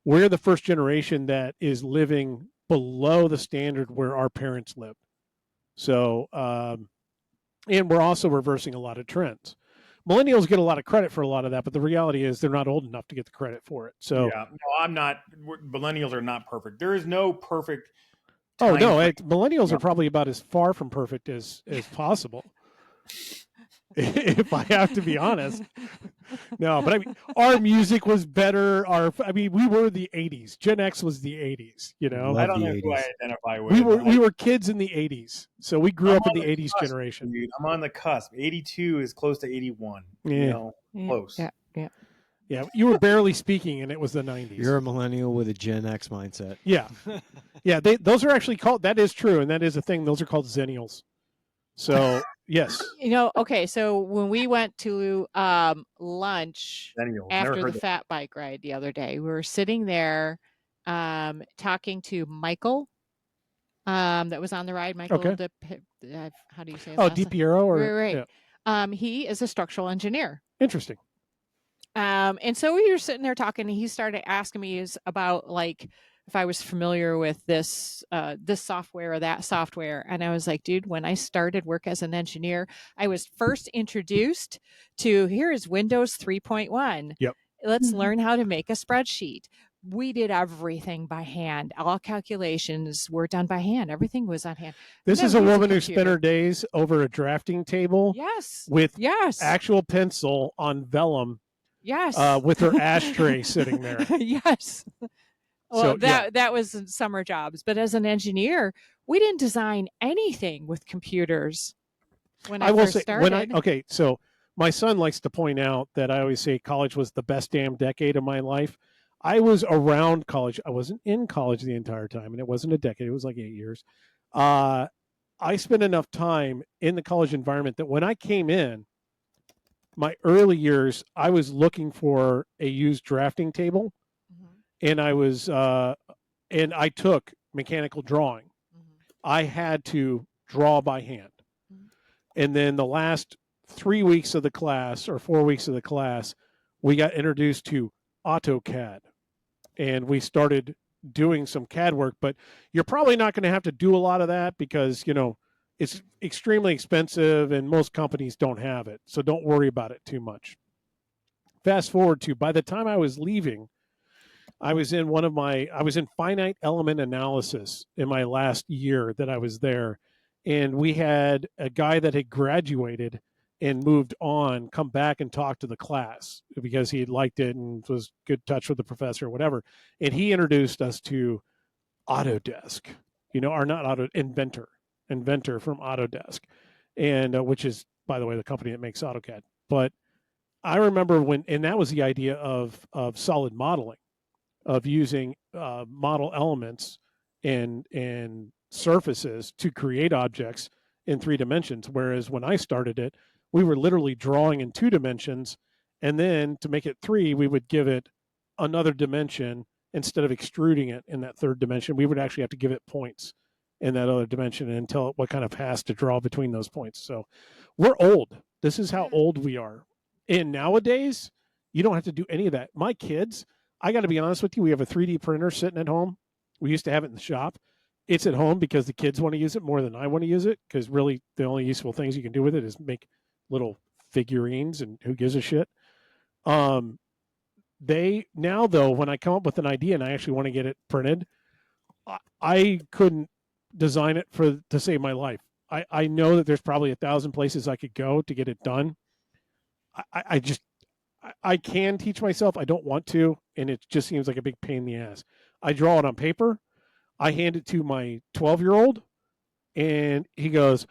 we're the first generation that is living below the standard where our parents lived. So, and we're also reversing a lot of trends. Millennials get a lot of credit for a lot of that, but the reality is they're not old enough to get the credit for it. So yeah, no, I'm not. Millennials are not perfect. There is no perfect. Oh no, millennials are probably about as far from perfect as possible. If I have to be honest. No, but I mean, our music was better. We were the 80s. Gen X was the 80s, you know. I don't know who I identify with. We were kids in the 80s. So we grew up in the 80s cusp, generation. Dude. I'm on the cusp. 82 is close to 81. Yeah. You know, close. Yeah, you were barely speaking, and it was the 90s. You're a millennial with a Gen X mindset. Yeah. Yeah, those are actually called, that is true, and that is a thing. Those are called Zennials. So, yes. You know, okay, so when we went to lunch after the fat bike ride the other day, we were sitting there talking to Michael that was on the ride. Michael, okay. How do you say his last DiPiero? Right. Yeah. He is a structural engineer. Interesting. And so we were sitting there talking, and he started asking me about like if I was familiar with this software or that software. And I was like, dude, when I started work as an engineer, I was first introduced to, here is Windows 3.1. Yep. Let's learn how to make a spreadsheet. We did everything by hand. All calculations were done by hand. Everything was on hand. This is a woman who spent her days over a drafting table. Yes. With actual pencil on vellum. Yes. With her ashtray sitting there. Yes. Well, so, that was summer jobs. But as an engineer, we didn't design anything with computers when I first started. So my son likes to point out that I always say college was the best damn decade of my life. I was around college. I wasn't in college the entire time, and it wasn't a decade. It was like 8 years. I spent enough time in the college environment that when I came in, my early years, I was looking for a used drafting table, and I took mechanical drawing. I had to draw by hand. And then the last 3 weeks of the class or 4 weeks of the class, we got introduced to AutoCAD, and we started doing some CAD work, but you're probably not going to have to do a lot of that because, you know, it's extremely expensive and most companies don't have it. So don't worry about it too much. Fast forward to, by the time I was leaving, I was in finite element analysis in my last year that I was there. And we had a guy that had graduated and moved on come back and talk to the class because he had liked it and was good touch with the professor or whatever. And he introduced us to Autodesk, Inventor from Autodesk, and which is, by the way, the company that makes AutoCAD. But I remember and that was the idea of solid modeling, of using model elements and surfaces to create objects in 3 dimensions. Whereas when I started it, we were literally drawing in 2 dimensions, and then to make it 3, we would give it another dimension instead of extruding it in that 3rd dimension. We would actually have to give it points in that other dimension and tell it what kind of paths to draw between those points. So we're old. This is how old we are. And nowadays, you don't have to do any of that. My kids, I got to be honest with you, we have a 3D printer sitting at home. We used to have it in the shop. It's at home because the kids want to use it more than I want to use it, because really the only useful things you can do with it is make little figurines, and who gives a shit. They now, though, when I come up with an idea and I actually want to get it printed, I couldn't design it to save my life. I know that there's probably 1,000 places I could go to get it done. I can teach myself. I don't want to, and it just seems like a big pain in the ass. I draw it on paper. I hand it to my 12-year-old, and he goes,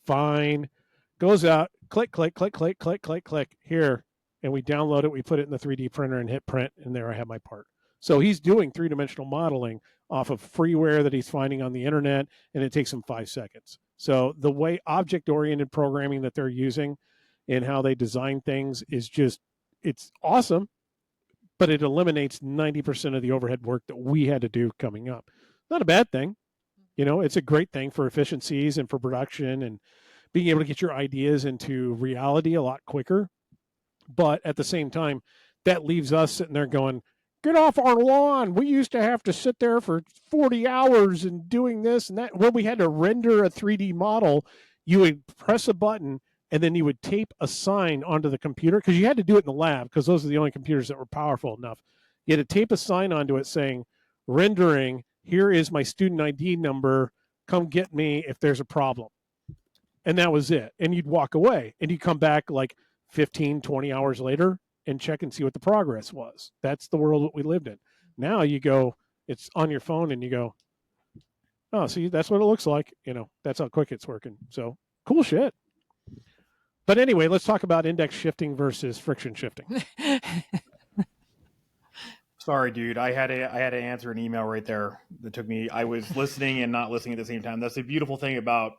fine. Goes out, click, click, click, click, click, click, click, here. And we download it. We put it in the 3D printer and hit print, and there I have my part. So he's doing 3-dimensional modeling off of freeware that he's finding on the internet, and it takes him 5 seconds. So the way object-oriented programming that they're using and how they design things is just, it's awesome, but it eliminates 90% of the overhead work that we had to do coming up. Not a bad thing. It's a great thing for efficiencies and for production and being able to get your ideas into reality a lot quicker. But at the same time, that leaves us sitting there going, get off our lawn. We used to have to sit there for 40 hours and doing this and that. When we had to render a 3D model, you would press a button and then you would tape a sign onto the computer, because you had to do it in the lab because those are the only computers that were powerful enough. You had to tape a sign onto it saying, rendering, here is my student ID number. Come get me if there's a problem. And that was it. And you'd walk away and you'd come back like 15, 20 hours later and check and see what the progress was. That's the world that we lived in. Now you go, it's on your phone and you go, oh, see, that's what it looks like. That's how quick it's working. So cool shit. But anyway, let's talk about index shifting versus friction shifting. Sorry, dude. I had to answer an email right there that took me. I was listening and not listening at the same time. That's the beautiful thing about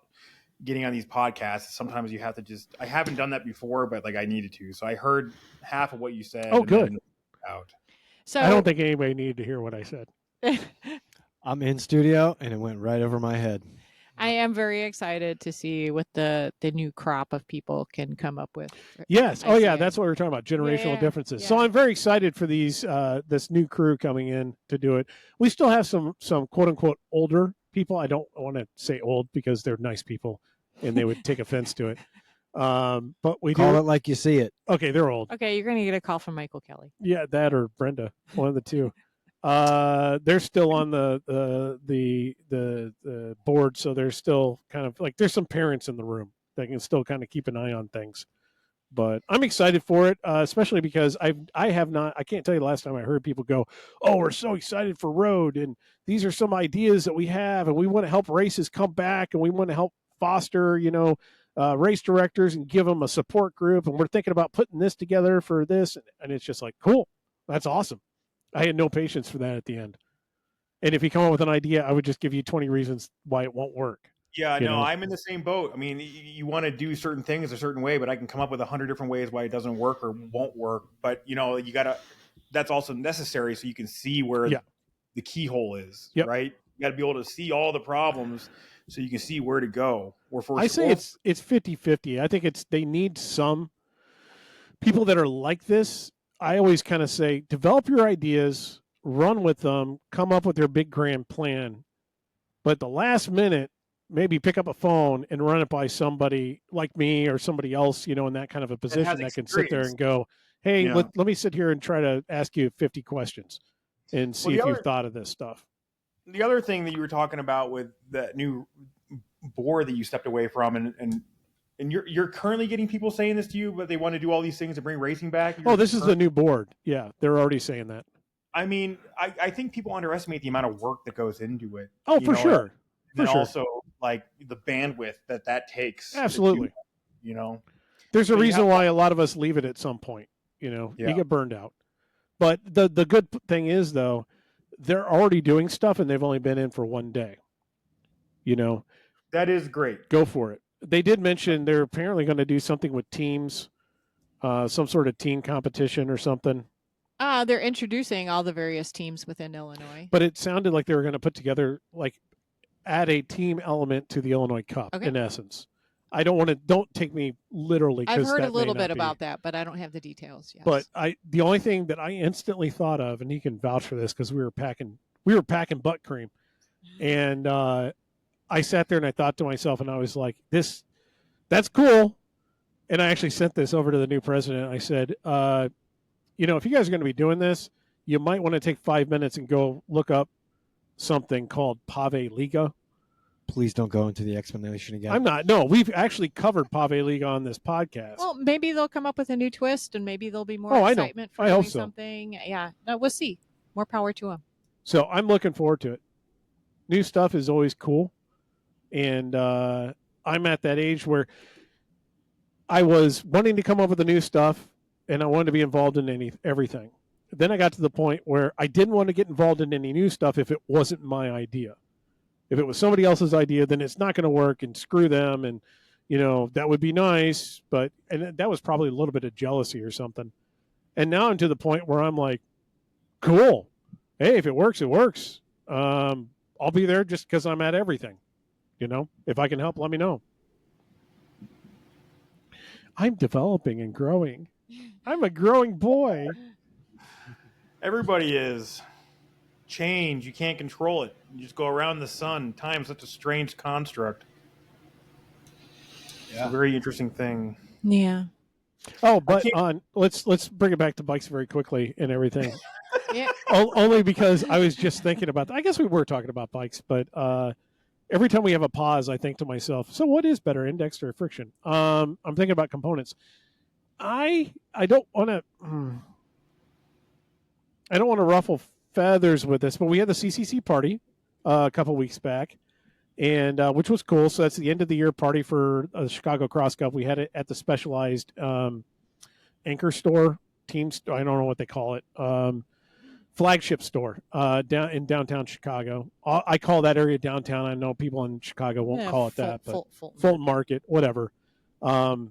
getting on these podcasts. Sometimes you have to just. I haven't done that before, but I needed to. So I heard half of what you said. Oh, good. Out. So I don't think anybody needed to hear what I said. I'm in studio and it went right over my head. I am very excited to see what the new crop of people can come up with. Yes. I Oh, see yeah. it. That's what we're talking about. Generational Yeah, differences. yeah. So I'm very excited for this new crew coming in to do it. We still have some quote unquote older people. I don't want to say old because they're nice people and they would take offense to it. But we Call do. it like you see it. Okay. They're old. Okay, you're going to get a call from Michael Kelly. Yeah. That or Brenda, one of the two. They're still on the board. So they're still kind of there's some parents in the room that can still kind of keep an eye on things. But I'm excited for it, especially because I can't tell you the last time I heard people go, oh, we're so excited for road. And these are some ideas that we have, and we want to help races come back, and we want to help foster, race directors and give them a support group. And we're thinking about putting this together for this. And it's just cool. That's awesome. I had no patience for that at the end. And if you come up with an idea, I would just give you 20 reasons why it won't work. Yeah, no, I'm in the same boat. I mean, you want to do certain things a certain way, but I can come up with 100 different ways why it doesn't work or won't work. But, you gotta, that's also necessary so you can see where the keyhole is, right? You got to be able to see all the problems so you can see where to go. I say it's 50-50. I think they need some people that are like this. I always kind of say, develop your ideas, run with them, come up with your big grand plan. But the last minute, maybe pick up a phone and run it by somebody like me or somebody else, in that kind of a position that can sit there and go, hey, let me sit here and try to ask you 50 questions and see if you've thought of this stuff. The other thing that you were talking about with that new board that you stepped away from and you're currently getting people saying this to you, but they want to do all these things to bring racing back. This is the new board. Yeah, they're already saying that. I mean, I think people underestimate the amount of work that goes into it. Oh, for sure. And also, the bandwidth that takes. Absolutely. There's a reason why a lot of us leave it at some point. You get burned out. But the good thing is, though, they're already doing stuff and they've only been in for one day. That is great. Go for it. They did mention they're apparently going to do something with teams, some sort of team competition or something. They're introducing all the various teams within Illinois. But it sounded like they were going to put together, add a team element to the Illinois Cup, in essence. Don't take me literally. I've heard a little bit about that, but I don't have the details yet. But the only thing that I instantly thought of, and he can vouch for this because we were packing butt cream. And I sat there and I thought to myself, and I was like, that's cool. And I actually sent this over to the new president. I said, if you guys are going to be doing this, you might want to take 5 minutes and go look up something called Pave Liga. Please don't go into the explanation again. I'm not. No, we've actually covered Pave Liga on this podcast. Well, maybe they'll come up with a new twist, and maybe there'll be more excitement for I doing hope so. something. Yeah, no, we'll see. More power to them. So I'm looking forward to it. New stuff is always cool, and I'm at that age where I was wanting to come up with the new stuff, and I wanted to be involved in everything. Then I got to the point where I didn't want to get involved in any new stuff if it wasn't my idea. If it was somebody else's idea, then it's not going to work, and screw them. And, that would be nice. And that was probably a little bit of jealousy or something. And now I'm to the point where I'm like, cool. Hey, if it works, it works. I'll I'll be there just because I'm at everything. If I can help, let me know. I'm developing and growing. I'm a growing boy. Everybody is. Change, you can't control it. You just go around the sun. Time's such a strange construct. It's a very interesting thing. Yeah. Oh, but let's bring it back to bikes very quickly and everything. Yeah. Only because I was just thinking about that. I guess we were talking about bikes, but every time we have a pause, I think to myself, so what is better, index or friction? I'm thinking about components. I don't want to ruffle feathers with this, but we had the CCC party a couple weeks back, and which was cool. So that's the end of the year party for the Chicago Cross Cup. We had it at the Specialized anchor store, I don't know what they call it, flagship store down in downtown Chicago. I call that area downtown. I know people in Chicago won't call it that, but Fulton Market, whatever. And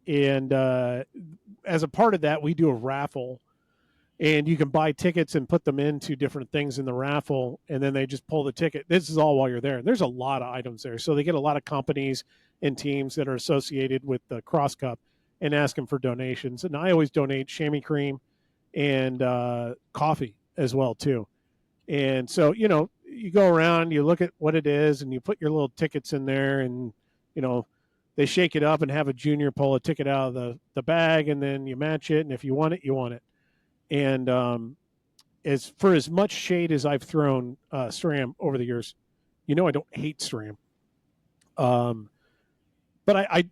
as a part of that, we do a raffle, and you can buy tickets and put them into different things in the raffle, and then they just pull the ticket. This is all while you're there. There's a lot of items there, so they get a lot of companies and teams that are associated with the Cross Cup and ask them for donations. And I always donate chamois cream and coffee as well too. And so you go around, you look at what it is, and you put your little tickets in there, and they shake it up and have a junior pull a ticket out of the bag, and then you match it, and if you want it, you want it. And as much shade as I've thrown SRAM over the years, I don't hate SRAM. But I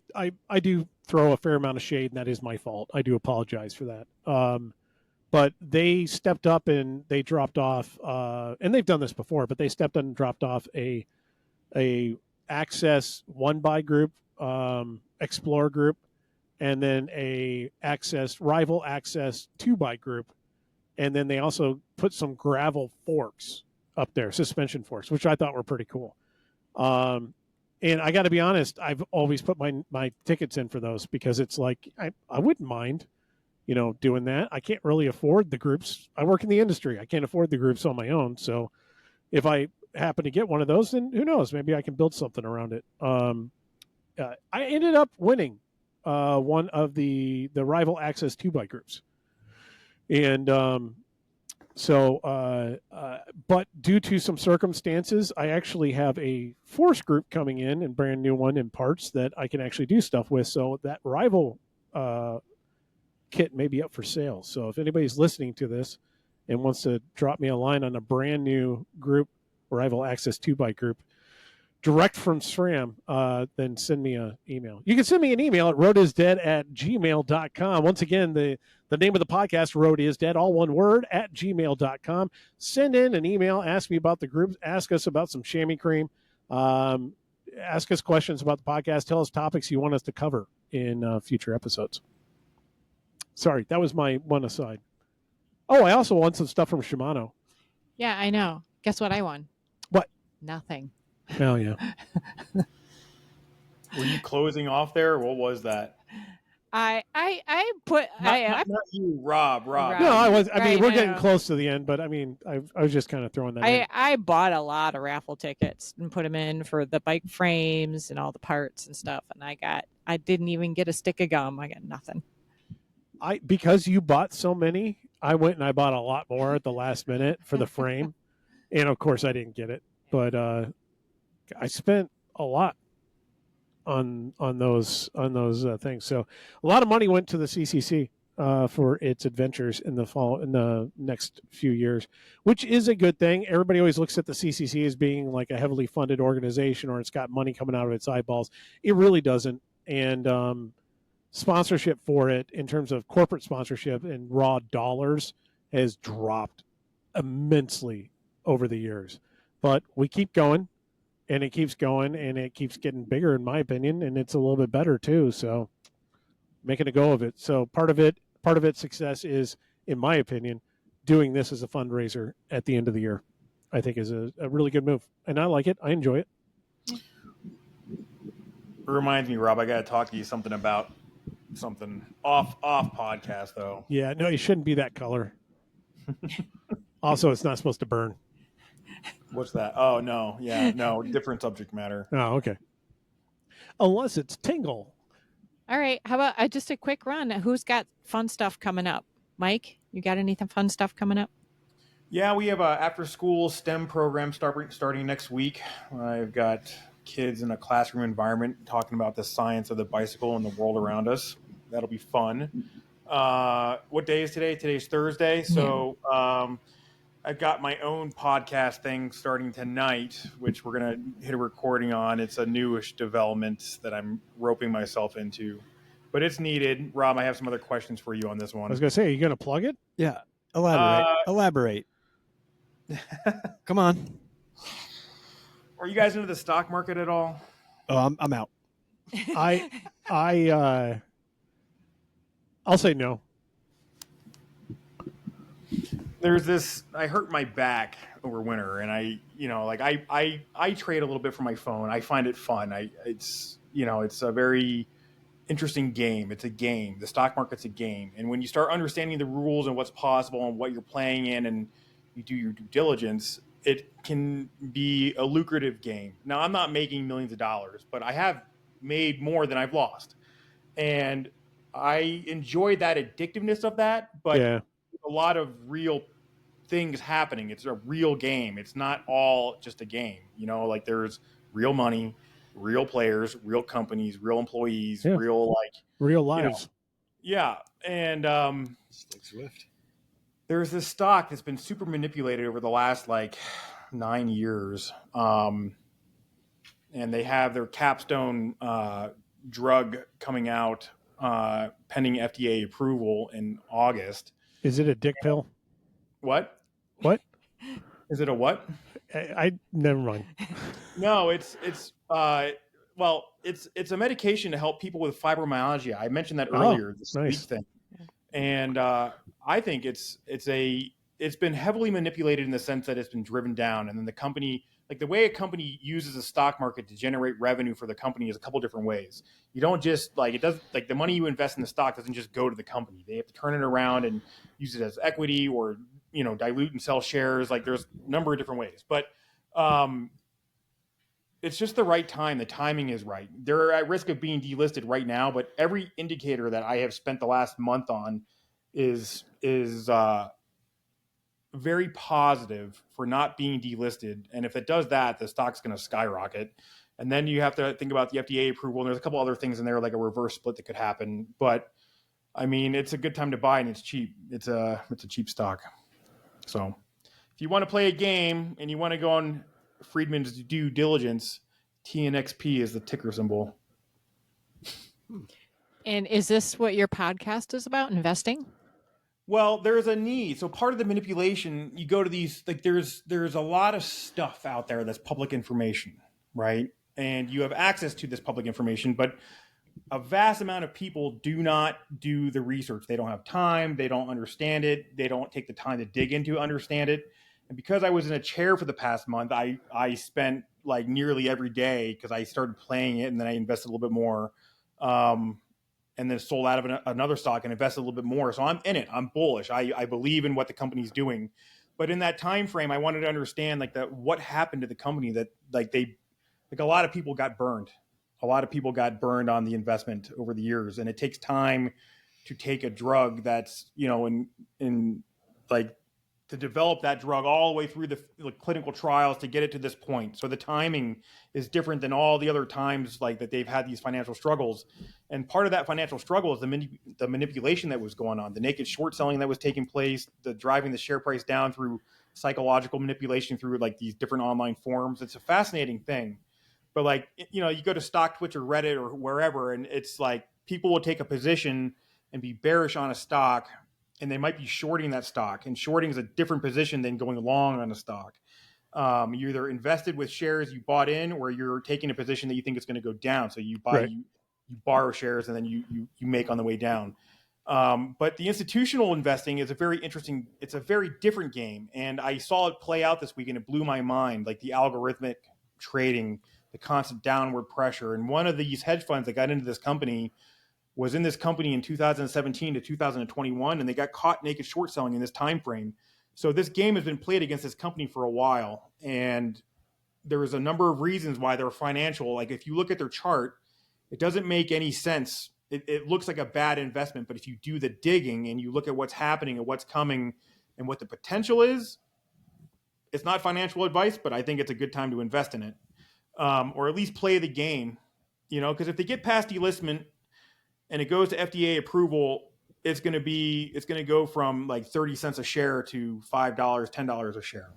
do throw a fair amount of shade, and that is my fault. I do apologize for that. But they stepped up and they dropped off, and they've done this before, but they stepped up and dropped off a Access 1 group, Explorer group, and then a rival Access 2 group. And then they also put some gravel forks up there, suspension forks, which I thought were pretty cool. And I got to be honest, I've always put my tickets in for those because it's like, I wouldn't mind, doing that. I can't really afford the groups. I work in the industry. I can't afford the groups on my own. So if I happen to get one of those, then who knows? Maybe I can build something around it. I ended up winning one of the rival Access 2 groups. And but due to some circumstances, I actually have a force group coming in and brand new one in parts that I can actually do stuff with. So that rival kit may be up for sale. So if anybody's listening to this and wants to drop me a line on a brand new group, rival Access 2 group, direct from SRAM, then send me an email. You can send me an email at roadisdead@gmail.com. Once again, the name of the podcast, Road is Dead, all one word, @gmail.com. Send in an email. Ask me about the groups. Ask us about some chamois cream. Ask us questions about the podcast. Tell us topics you want us to cover in future episodes. Sorry, that was my one aside. Oh, I also won some stuff from Shimano. Yeah, I know. Guess what I won? What? Nothing. Oh, yeah. Were you closing off there? What was that? I put not you, Rob. No, I was. I mean, we're getting know. close to the end, but I mean, I was just kind of throwing that in. I bought a lot of raffle tickets and put them in for the bike frames and all the parts and stuff, and I didn't even get a stick of gum. I got nothing. Because you bought so many, I went and I bought a lot more at the last minute for the frame, and of course I didn't get it, but I spent a lot on those things. So a lot of money went to the CCC for its adventures in the next few years, which is a good thing. Everybody always looks at the CCC as being like a heavily funded organization or it's got money coming out of its eyeballs. It really doesn't. And sponsorship for it in terms of corporate sponsorship and raw dollars has dropped immensely over the years. But we keep going. And it keeps going, and it keeps getting bigger, in my opinion, and it's a little bit better too. So, making a go of it. So part of its success is, in my opinion, doing this as a fundraiser at the end of the year. I think is a really good move, and I like it. I enjoy it. It reminds me, Rob, I got to talk to you about something off podcast though. Yeah, no, you shouldn't be that color. Also, it's not supposed to burn. What's that? Oh no, yeah, no, different subject matter. Oh, okay. Unless it's Tingle. All right. How about just a quick run? Who's got fun stuff coming up? Mike, you got anything fun stuff coming up? Yeah, we have a after-school STEM program starting next week. I've got kids in a classroom environment talking about the science of the bicycle and the world around us. That'll be fun. What day is today? Today's Thursday. So I've got my own podcast thing starting tonight, which we're going to hit a recording on. It's a newish development that I'm roping myself into, but it's needed. Rob, I have some other questions for you on this I one. was going to say, are you going to plug it? Yeah. Elaborate. Come on. Are you guys into the stock market at all? Oh, I'm out. I'll say no. There's this, I hurt my back over winter, and I trade a little bit from my phone. I find it fun. It's a very interesting game. It's a game. The stock market's a game. And when you start understanding the rules and what's possible and what you're playing in, and you do your due diligence, it can be a lucrative game. Now, I'm not making millions of dollars, but I have made more than I've lost. And I enjoy that addictiveness of that, but a lot of real things happening. It's a real game. It's not all just a game. Like there's real money, real players, real companies, real employees, real lives. And Swift. There's this stock that's been super manipulated over the last 9 years. And they have their capstone drug coming out pending FDA approval in August. Is it a dick pill? What? Is it a what? I never mind. No, it's a medication to help people with fibromyalgia. I mentioned that earlier, the sleep thing. And I think it's been heavily manipulated in the sense that it's been driven down, and then the company, the way a company uses the stock market to generate revenue for the company is a couple different ways. You don't just the money you invest in the stock doesn't just go to the company. They have to turn it around and use it as equity, or dilute and sell shares. There's a number of different ways, but it's just the right time. The timing is right. They're at risk of being delisted right now, but every indicator that I have spent the last month on is very positive for not being delisted. And if it does that, the stock's going to skyrocket. And then you have to think about the FDA approval. And there's a couple other things in there, like a reverse split that could happen. But I mean, it's a good time to buy, and it's cheap. It's a cheap stock. So if you want to play a game and you want to go on Friedman's due diligence, TNXP is the ticker symbol. And is this what your podcast is about, investing? Well, there's a need. So part of the manipulation, you go to these, there's a lot of stuff out there that's public information, right? And you have access to this public information, but a vast amount of people do not do the research. They don't have time. They don't understand it. They don't take the time to dig into understand it. And because I was in a chair for the past month, I spent nearly every day, because I started playing it, and then I invested a little bit more, and then sold out of another stock and invested a little bit more. So I'm in it. I'm bullish. I believe in what the company's doing. But in that time frame, I wanted to understand what happened to the company, that a lot of people got burned. A lot of people got burned on the investment over the years, and it takes time to take a drug that's to develop that drug all the way through the clinical trials to get it to this point. So the timing is different than all the other times that they've had these financial struggles. And part of that financial struggle is the manipulation that was going on, the naked short selling that was taking place, the driving the share price down through psychological manipulation through these different online forums. It's a fascinating thing. But you go to Stock Twitch or Reddit or wherever, and it's people will take a position and be bearish on a stock, and they might be shorting that stock. And shorting is a different position than going long on a stock. You're either invested with shares you bought in, or you're taking a position that you think is going to go down. So you buy, you borrow shares, and then you make on the way down. But the institutional investing is a very interesting, it's a very different game. And I saw it play out this week, and it blew my mind, the algorithmic trading, the constant downward pressure. And one of these hedge funds that got into this company was in this company in 2017 to 2021, and they got caught naked short selling in this time frame. So this game has been played against this company for a while, and there was a number of reasons why they're financial. Like if you look at their chart, it doesn't make any sense. It looks like a bad investment, but if you do the digging and you look at what's happening and what's coming and what the potential is, it's not financial advice, but I think it's a good time to invest in it, or at least play the game, because if they get past delistment and it goes to FDA approval, it's going to go from like 30 cents a share to $5, $10 a share.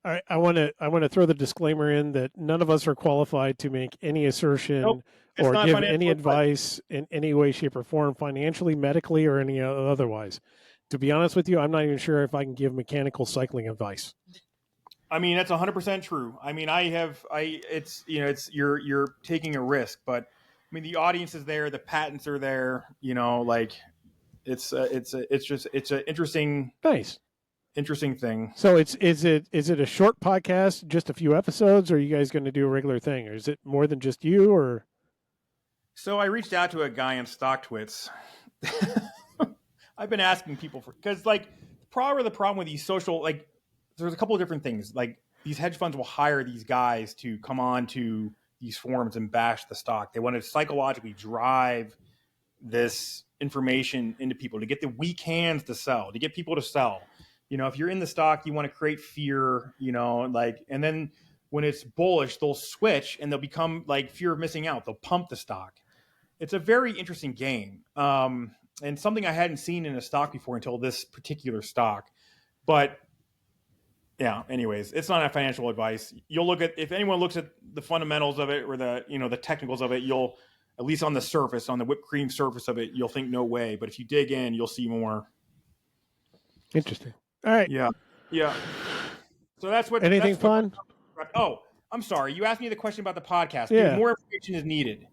All right, I want to throw the disclaimer in that none of us are qualified to make any assertion Nope, or give financial any advice in any way, shape, or form, financially, medically, or any otherwise. To be honest with you, I'm not even sure if I can give mechanical cycling advice. I mean, that's 100% true. I mean, you're taking a risk, but I mean, the audience is there, the patents are there, it's an interesting, nice. Interesting thing. So is it a short podcast, just a few episodes, or are you guys going to do a regular thing, or is it more than just you? Or so I reached out to a guy in StockTwits. I've been asking people because the problem with these social, there's a couple of different things. Like these hedge funds will hire these guys to come on to these forums and bash the stock. They want to psychologically drive this information into people to get the weak hands to sell, to get people to sell. If you're in the stock, you want to create fear, and then when it's bullish, they'll switch and they'll become like fear of missing out. They'll pump the stock. It's a very interesting game. And something I hadn't seen in a stock before until this particular stock. But yeah, anyways, it's not a financial advice. You'll look at, if anyone looks at the fundamentals of it or the technicals of it, you'll, at least on the surface, on the whipped cream surface of it, you'll think no way. But if you dig in, you'll see more. Interesting. All right. Yeah. So that's what. Anything fun? Oh, I'm sorry. You asked me the question about the podcast. Yeah. Dude, more information is needed.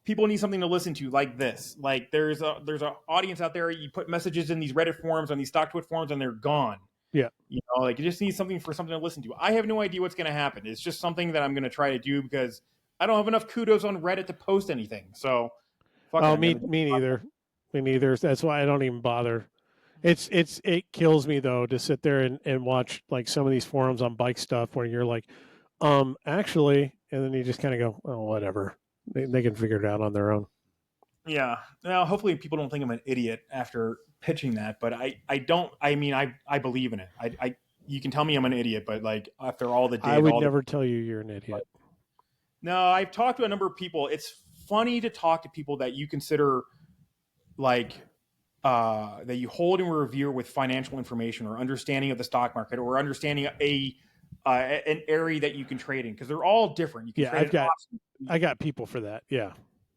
People need something to listen to like this. Like there's a audience out there. You put messages in these Reddit forums, on these StockTwit forums, and they're gone. Yeah. You just need something to listen to. I have no idea what's going to happen. It's just something that I'm going to try to do because I don't have enough kudos on Reddit to post anything. So. Me neither. Me neither. That's why I don't even bother. It kills me though to sit there and watch like some of these forums on bike stuff where you're like, actually, and then you just kind of go, oh, whatever. They can figure it out on their own. Yeah. Now, hopefully people don't think I'm an idiot after pitching that, but I don't. I mean, I believe in it. You can tell me I'm an idiot, but after all the data, I would never tell you you're an idiot. No, I've talked to a number of people. It's funny to talk to people that you consider that you hold in revere with financial information or understanding of the stock market or understanding an area that you can trade in, because they're all different. You can trade I got people for that. Yeah.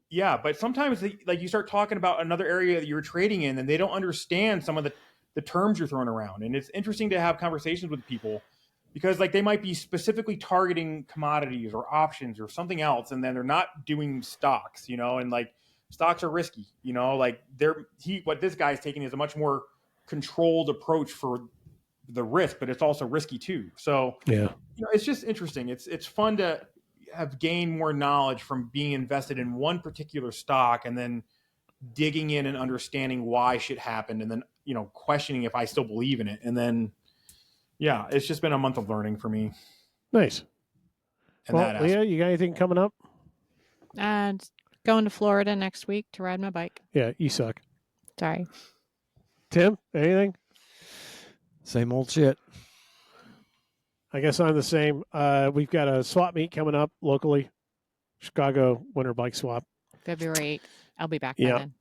Yeah, but sometimes you start talking about another area that you're trading in, and they don't understand some of the terms you're throwing around. And it's interesting to have conversations with people because they might be specifically targeting commodities or options or something else, and then they're not doing stocks, and stocks are risky, what this guy's taking is a much more controlled approach for the risk, but it's also risky too. So yeah, it's just interesting. It's fun to have gained more knowledge from being invested in one particular stock and then digging in and understanding why shit happened and then, questioning if I still believe in it. And then, yeah, it's just been a month of learning for me. Nice. Well, Leah, you got anything coming up? And going to Florida next week to ride my bike. Yeah, you suck. Sorry. Tim, anything? Same old shit. I guess I'm the same. We've got a swap meet coming up locally, Chicago Winter Bike Swap. February 8th. I'll be back by then.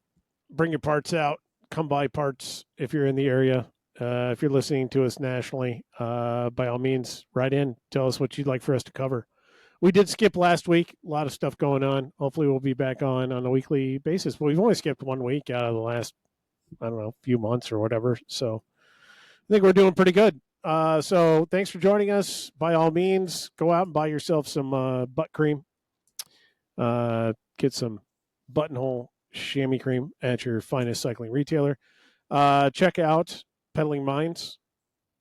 Bring your parts out. Come buy parts if you're in the area. If you're listening to us nationally, by all means, write in. Tell us what you'd like for us to cover. We did skip last week. A lot of stuff going on. Hopefully we'll be back on a weekly basis. But we've only skipped 1 week out of the last, few months or whatever. So I think we're doing pretty good. So thanks for joining us. By all means, go out and buy yourself some butt cream. Get some buttonhole chamois cream at your finest cycling retailer. Check out Pedaling Minds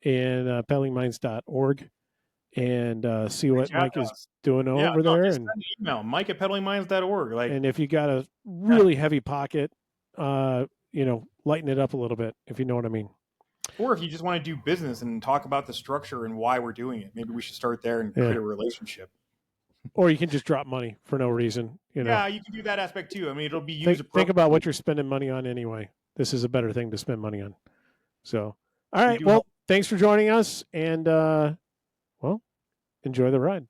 and pedalingminds.org and see what Mike is doing over there. And email Mike at pedalingminds.org. And if you got a really heavy pocket, lighten it up a little bit, if you know what I mean. Or if you just want to do business and talk about the structure and why we're doing it, maybe we should start there and create a relationship. Or you can just drop money for no reason. Yeah, you can do that aspect too. I mean, it'll be used. Think about what you're spending money on anyway. This is a better thing to spend money on. So, all right. Well, thanks for joining us, and well, enjoy the ride.